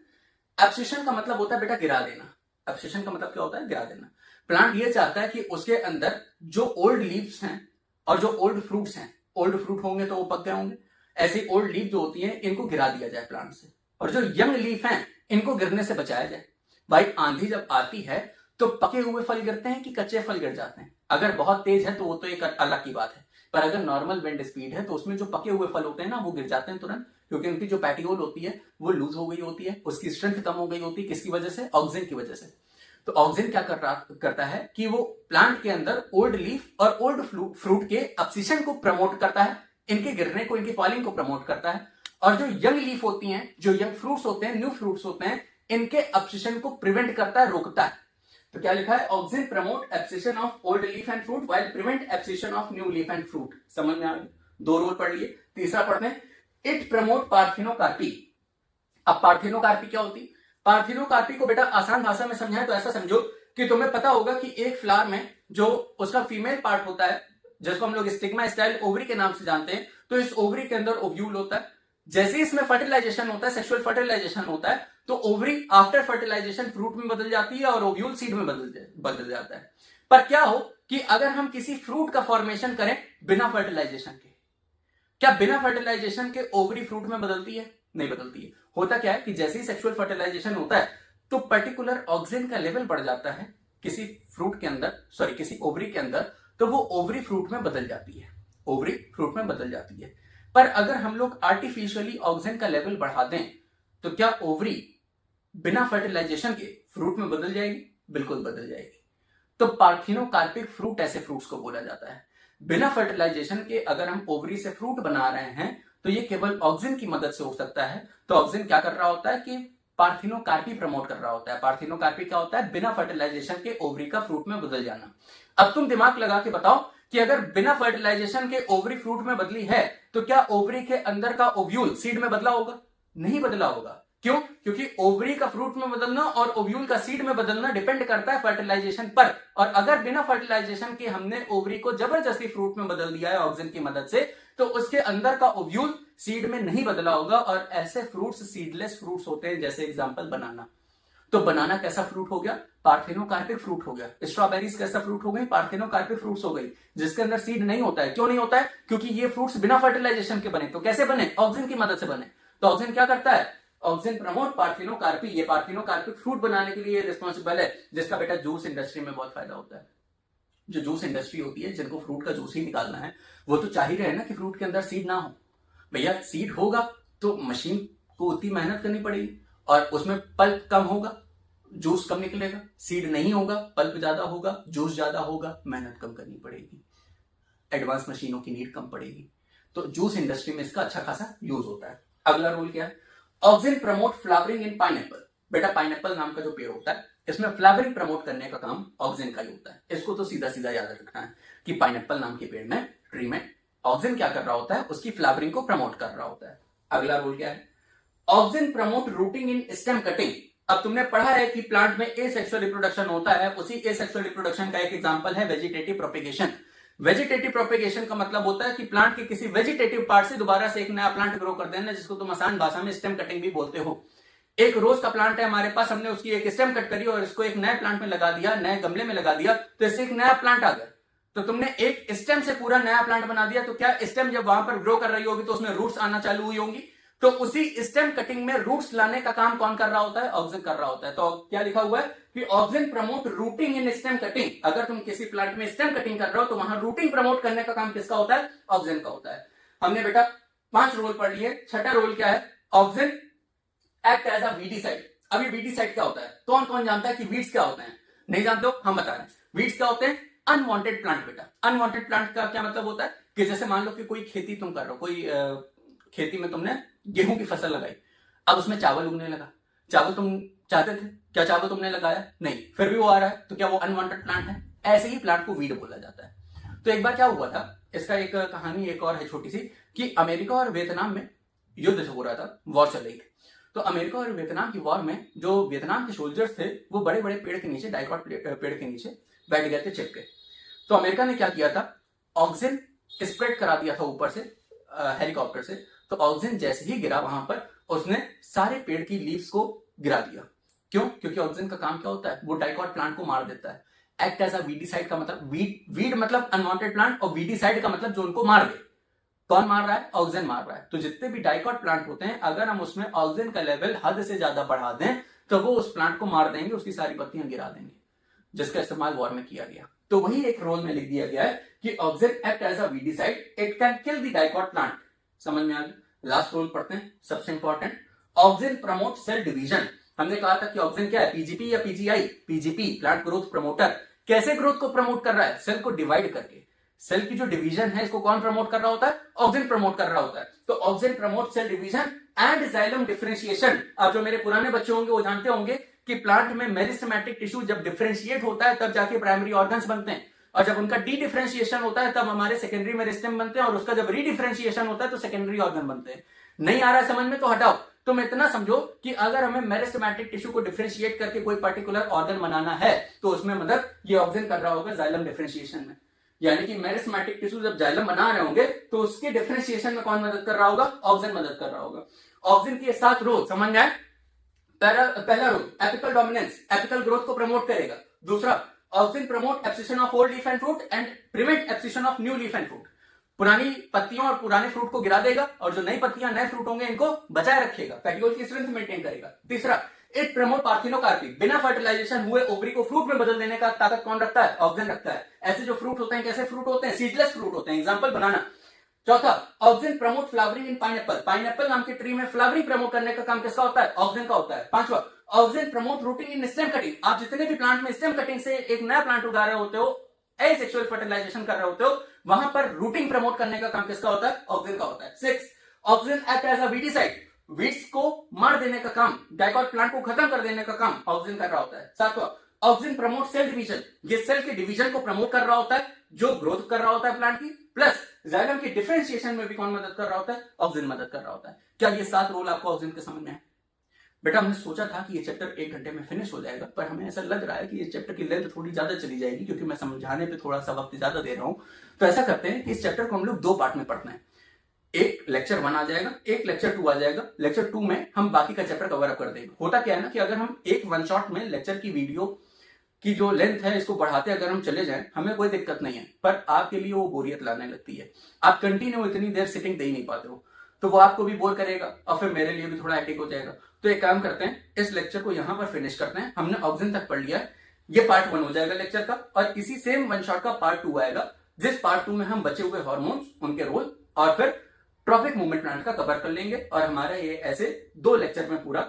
Abscission का मतलब होता है बेटा गिरा देना। एब्सिशन का मतलब क्या होता है, गिरा देना। प्लांट ये चाहता है कि उसके अंदर जो ओल्ड लीव्स हैं और जो ओल्ड फ्रूट्स हैं, ओल्ड फ्रूट होंगे तो वो पक गए होंगे, ऐसी ओल्ड लीफ जो होती हैं इनको गिरा दिया जाए प्लांट से, और जो यंग लीफ हैं इनको गिरने से बचाया जाए। भाई आंधी जब आती है तो पके हुए फल गिरते हैं कि कच्चे फल गिर जाते हैं? अगर बहुत तेज है तो वो तो एक अलग की बात है, पर अगर नॉर्मल विंड स्पीड है तो उसमें जो पके हुए फल होते हैं ना वो गिर जाते हैं तुरंत, क्योंकि उनकी जो पैटियोल होती है वो लूज हो गई होती है, उसकी स्ट्रेंथ कम हो गई होती है। किसकी वजह से? ऑक्सीजन की वजह से। तो ऑक्सीजन क्या करता है कि वो प्लांट के अंदर ओल्ड लीफ और ओल्ड फ्रूट के अब्सिशन को प्रमोट करता है, इनके गिरने को, इनकी फॉलिंग को प्रमोट करता है। और जो यंग लीफ होती हैं, जो यंग फ्रूट्स होते हैं, न्यू फ्रूट्स होते हैं, इनके अब्सिशन को प्रिवेंट करता है, रोकता है। तो क्या लिखा है, oxygen promote abscission of old leaf and fruit while prevent abscission of new leaf and fruit. समझ में आ गया? 2 रोल पढ़ लिए। तीसरा पढ़ते हैं, इट प्रमोट पार्थिनोकार्पी। अब पार्थिनोकार्पी क्या होती? पार्थिनोकार्पी को बेटा आसान भाषा में समझाएं तो ऐसा समझो कि तुम्हें पता होगा कि एक फ्लावर में जो उसका फीमेल पार्ट होता है, जिसको हम लोग स्टिग्मा स्टाइल ओवरी के नाम से जानते हैं, तो इस ओवरी के अंदर ओव्यूल होता है। जैसे ही इसमें फर्टिलाइजेशन होता है, सेक्सुअल फर्टिलाइजेशन होता है, तो ओवरी आफ्टर फर्टिलाइजेशन फ्रूट में बदल जाती है और ओव्यूल सीड में बदल जाता है। पर क्या हो कि अगर हम किसी फ्रूट का फॉर्मेशन करें बिना फर्टिलाइजेशन के, क्या बिना फर्टिलाइजेशन के ओवरी फ्रूट में बदलती है? नहीं बदलती है। होता क्या है कि जैसे ही सेक्सुअल फर्टिलाइजेशन होता है तो पर्टिकुलर ऑक्सीजन का लेवल बढ़ जाता है किसी फ्रूट के अंदर, सॉरी किसी ओवरी के अंदर, तो वो ओवरी फ्रूट में बदल जाती है, ओवरी फ्रूट में बदल जाती है। पर अगर हम लोग आर्टिफिशियली ऑक्सीजन का लेवल बढ़ा दें तो क्या ओवरी बिना फर्टिलाइजेशन के फ्रूट में बदल जाएगी? बिल्कुल बदल जाएगी। तो पार्थिनोकार्पिक फ्रूट ऐसे फ्रूट्स को बोला जाता है। बिना फर्टिलाइजेशन के अगर हम ओवरी से फ्रूट बना रहे हैं तो ये केवल ऑक्सीजन की मदद से हो सकता है। तो ऑक्सीजन क्या कर रहा होता है कि पार्थिनोकार्पी प्रमोट कर रहा होता है। पार्थिनोकार्पी क्या होता है? बिना फर्टिलाइजेशन के ओवरी का फ्रूट में बदल जाना। अब तुम दिमाग लगा के बताओ कि अगर बिना फर्टिलाइजेशन के ओवरी फ्रूट में बदली है तो क्या ओवरी के अंदर का ओव्यूल सीड में बदला होगा? नहीं बदला होगा। क्यों? क्योंकि ओवरी का फ्रूट में बदलना और ओव्यूल का सीड में बदलना डिपेंड करता है फर्टिलाइजेशन पर। और अगर बिना फर्टिलाइजेशन के हमने ओवरी को जबरदस्ती फ्रूट में बदल दिया है ऑक्सीजन की मदद से, तो उसके अंदर का ओव्यूल सीड में नहीं बदला होगा। और ऐसे फ्रूट्स सीडलेस फ्रूट्स होते हैं, जैसे एग्जांपल बनाना। तो बनाना कैसा फ्रूट हो गया? पार्थेनोकार्पिक फ्रूट हो गया। स्ट्रॉबेरीज कैसा फ्रूट हो गई? पार्थेनोकार्पिक फ्रूट्स हो गई, जिसके अंदर सीड नहीं होता है। क्यों नहीं होता है? क्योंकि ये फ्रूट्स बिना फर्टिलाइजेशन के बने। तो कैसे बने? ऑक्सीजन की मदद से बने। तो ऑक्सीजन क्या करता है? Oxygen promote parthenocarpy. ये पार्थेनोकार्पिक फ्रूट बनाने के लिए रिस्पॉन्सिबल है, जिसका बेटा जूस इंडस्ट्री में बहुत फायदा होता है। जो जूस इंडस्ट्री होती है, जिनको फ्रूट का जूस ही निकालना है, वो तो चाह ही रहे ना कि फ्रूट के अंदर सीड ना हो। भैया सीड होगा तो मशीन को उतनी मेहनत करनी पड़ेगी और उसमें पल्प कम होगा, जूस कम निकलेगा। सीड नहीं होगा, पल्प ज्यादा होगा, जूस ज्यादा होगा, मेहनत कम करनी पड़ेगी, एडवांस मशीनों की नीड कम पड़ेगी। तो जूस इंडस्ट्री में इसका अच्छा खासा यूज होता है। अगला रूल क्या है? ऑक्सीजन प्रमोट फ्लावरिंग इन पाइनएप्पल। बेटा पाइनएप्पल नाम का जो पेड़ होता है, इसमें फ्लावरिंग प्रमोट करने का काम ऑक्सीजन का ही होता है। इसको तो सीधा सीधा याद रखना है कि पाइनएप्पल नाम के पेड़ में, ट्री में ऑक्सीजन क्या कर रहा होता है? उसकी फ्लावरिंग को प्रमोट कर रहा होता है। अगला रूल क्या है? Oxygen promote rooting in stem cutting. अब तुमने पढ़ा है कि प्लांट में एसेक्सुअल रिप्रोडक्शन होता है। उसी एसेक्सुअल रिप्रोडक्शन का एक एग्जांपल है वेजिटेटिव प्रोपेगेशन। वेजिटेटिव प्रोपेगेशन का मतलब होता है कि प्लांट के किसी वेजिटेटिव पार्ट से दोबारा से एक नया प्लांट ग्रो कर देना, जिसको तुम आसान भाषा में स्टेम कटिंग भी बोलते हो। एक रोज का प्लांट है हमारे पास, हमने उसकी एक स्टेम कट करी और इसको एक नए प्लांट में लगा दिया, नए गमले में लगा दिया, तो इससे एक नया प्लांट आ गया। तो तुमने एक स्टेम से पूरा नया प्लांट बना दिया। तो क्या स्टेम जब वहां पर ग्रो कर रही होगी तो उसमें रूट्स आना चालू हुई होंगी? तो उसी स्टेम कटिंग में रूट्स लाने का काम कौन कर रहा होता है? ऑक्सीजन कर रहा होता है। तो क्या लिखा हुआ है कि oxygen promote rooting in stem cutting. अगर तुम किसी प्लांट में स्टेम कटिंग कर रहे हो तो वहां रूटिंग प्रमोट करने का काम किसका होता है? ऑक्सीजन का होता है। हमने बेटा 5 रोल पढ़ लिए। छठा रोल क्या है? Auxin act as a weedicide. अभी वीडीसाइड क्या होता है? कौन कौन जानता है कि वीड्स क्या होते हैं? नहीं जानते हो? हम बता रहे हैं। वीड्स क्या होते हैं? Unwanted plant. बेटा अनवांटेड प्लांट का क्या मतलब होता है कि जैसे मान लो कि कोई खेती तुम कर रहे हो, कोई खेती में तुमने गेहूं की फसल लगाई, अब उसमें चावल उगने लगा। चावल तुम चाहते थे? क्या चावल तुमने लगाया? नहीं, फिर भी वो आ रहा है, तो क्या वो अनवांटेड प्लांट है? ऐसे ही प्लांट को वीड बोला जाता है। तो एक बार क्या हुआ था, इसका एक कहानी एक और है छोटी सी, कि अमेरिका और वियतनाम में युद्ध हो रहा था, वॉर चल रही थी। तो अमेरिका और वियतनाम की वॉर में जो वियतनाम के सोल्जर्स थे वो बड़े बड़े पेड़ के नीचे, डाइकॉट पेड़ के नीचे बैठ गए थे चिपके। तो अमेरिका ने क्या किया था? ऑक्सीजन स्प्रेड करा दिया था ऊपर से हेलीकॉप्टर से। तो ऑक्सीजन जैसे ही गिरा वहां पर, उसने सारे पेड़ की लीव्स को गिरा दिया। क्यों? क्योंकि ऑक्सीजन का काम क्या होता है? वो डाइकॉट प्लांट को मार देता है। एक्ट एज अ वीडीसाइड का मतलब वीड मतलब अनवांटेड प्लांट, और वीडीसाइड का मतलब जो उनको मार दे। कौन मार रहा है? ऑक्सीजन मार रहा है। तो जितने भी डाइकॉट प्लांट होते हैं, अगर हम उसमें ऑक्सीजन का लेवल हद से ज्यादा बढ़ा दें तो वो उस प्लांट को मार देंगे, उसकी सारी पत्तियां गिरा देंगे, जिसका इस्तेमाल वॉर में किया गया। तो वही एक रोल में लिख दिया गया है कि auxin act as a weedicide, it can kill the dicot plant. समझ में आ गया? लास्ट रोल पढ़ते हैं, सबसे important, auxin promote cell division. हमने कहा था कि ऑक्सीजन क्या है? पीजीपी या PGI? PGP, plant growth promoter. कैसे ग्रोथ को प्रमोट कर रहा है? सेल को डिवाइड करके। सेल की जो डिवीजन है, इसको कौन प्रमोट कर रहा होता है? ऑक्सीजन प्रमोट कर रहा होता है। तो auxin promote cell division and xylem differentiation. अब जो मेरे पुराने बच्चे होंगे वो जानते होंगे कि प्लांट में मेरिस्टेमेटिक टिश्यू जब डिफरेंशिएट होता है तब जाके प्राइमरी ऑर्गन्स बनते हैं, और जब उनका डी डिफरेंशिएशन होता है तब हमारे सेकेंडरी मेरिस्टेम बनते हैं, और उसका जब रीडिफरेंशिएशन होता है तो सेकेंडरी ऑर्गन बनते हैं। नहीं आ रहा है समझ में? तो हटाओ। तुम इतना समझो कि अगर हमें मेरिस्टेमेटिक टिश्यू को डिफरेंशिएट करके कोई पर्टिकुलर ऑर्गन बनाना है तो उसमें मदद ये ऑक्सीजन कर रहा होगा जाइलम डिफरेंशिएशन में। यानी कि मेरिस्टेमेटिक टिश्यू जब जाइलम बना रहे होंगे तो उसके डिफरेंशिएशन में कौन मदद कर रहा होगा? ऑक्सीजन मदद कर रहा होगा। ऑक्सीजन के 7 रोल समझ में आए? पहला role apical dominance, apical growth को प्रमोट करेगा। दूसरा, auxin promote abscission of old leaf and fruit and prevent abscission of new leaf and fruit. पुरानी पत्तियों और पुराने फ्रूट को गिरा देगा, और जो नई पत्तियां नए फ्रूट होंगे इनको बचाए रखेगा, पेटिकोल की स्ट्रेंथ मेंटेन करेगा। तीसरा, इट प्रमोट पार्थिनोकार्पी। बिना फर्टिलाइजेशन हुए ओवरी को फ्रूट में बदल देने का ताकत कौन रखता है? ऑक्सीजन रखता है। ऐसे जो फ्रूट होते हैं, कैसे फ्रूट होते हैं? सीडलेस फ्रूट होते हैं, एग्जांपल बनाना। चौथा, ऑक्सीजन प्रमोट फ्लावरिंग इन पाइनएप्पल। पाइनएप्पल नाम के ट्री में फ्लावरिंग प्रमोट करने का काम किसका होता है? ऑक्सीजन का होता है। पांचवा, oxygen promote rooting in stem cutting. आप जितने भी प्लांट में स्टेम कटिंग से एक नया प्लांट उगा रहे होते हो, एसेक्सुअल फर्टिलाइजेशन कर रहे होते हो, वहां पर रूटिंग प्रमोट करने का काम किसका होता है? ऑक्सीजन का होता है। 6, auxin act as a weedicide. Weeds को मार देने का काम, डाइकॉट प्लांट को खत्म कर देने का काम ऑक्सीजन कर रहा होता है। 7वां, ऑक्सीजन प्रमोट सेल डिवीजन। ये सेल के डिवीजन को प्रमोट कर रहा होता है, जो ग्रोथ कर रहा होता है प्लांट की, प्लस जाइलम की डिफरेंशिएशन में भी कौन मदद कर रहा होता है? ऑक्सीजन मदद कर रहा होता है। क्या ये 7 रोल आपको ऑक्सीजन के समझ में है? बेटा हमने सोचा था कि ये चैप्टर 1 घंटे में फिनिश हो जाएगा, पर हमें ऐसा लग रहा है कि इस चैप्टर की लेंथ थोड़ी ज्यादा चली जाएगी, क्योंकि मैं समझाने पे थोड़ा सा वक्त ज्यादा दे रहा हूं। तो ऐसा करते हैं कि इस चैप्टर को हम लोग 2 पार्ट में पढ़ते हैं। एक लेक्चर 1 आ जाएगा, एक लेक्चर 2 आ जाएगा। लेक्चर 2 में हम बाकी का चैप्टर कवर अप कर देंगे। होता क्या है ना कि अगर हम एक वन शॉट में लेक्चर की वीडियो की जो लेंथ है इसको बढ़ाते अगर हम चले जाएं, हमें कोई दिक्कत नहीं है, पर आपके लिए वो बोरियत लाने लगती है। आप कंटिन्यू इतनी देर सिटिंग दे ही नहीं पाते हो, तो वो आपको भी बोर करेगा और फिर मेरे लिए भी थोड़ा हेक्टिक हो जाएगा। तो एक काम करते हैं, इस लेक्चर को यहां पर फिनिश करते हैं। हमने ऑक्सिजन तक पढ़ लिया है, ये पार्ट 1 हो जाएगा लेक्चर का, और इसी सेम वन शॉट का पार्ट 2 आएगा, जिस पार्ट 2 में हम बचे हुए हार्मोन्स, उनके रोल और फिर ट्रॉपिक मूवमेंट प्लांट का कवर कर लेंगे। और हमारा ये ऐसे 2 लेक्चर में पूरा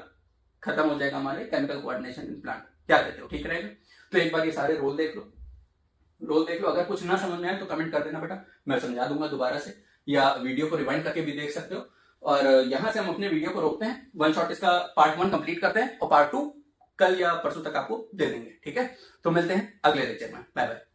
खत्म हो जाएगा हमारे केमिकल कोऑर्डिनेशन इन प्लांट। क्या कहते हो, ठीक रहेगा? तो एक बार ये सारे रोल देख लो। अगर कुछ ना समझ में आए तो कमेंट कर देना बेटा, मैं समझा दूंगा दोबारा से, या वीडियो को रिवाइंड करके भी देख सकते हो। और यहां से हम अपने वीडियो को रोकते हैं, वन शॉट इसका पार्ट 1 कंप्लीट करते हैं और पार्ट 2 कल या परसों तक आपको दे देंगे। ठीक है, तो मिलते हैं अगले लेक्चर में। Bye bye.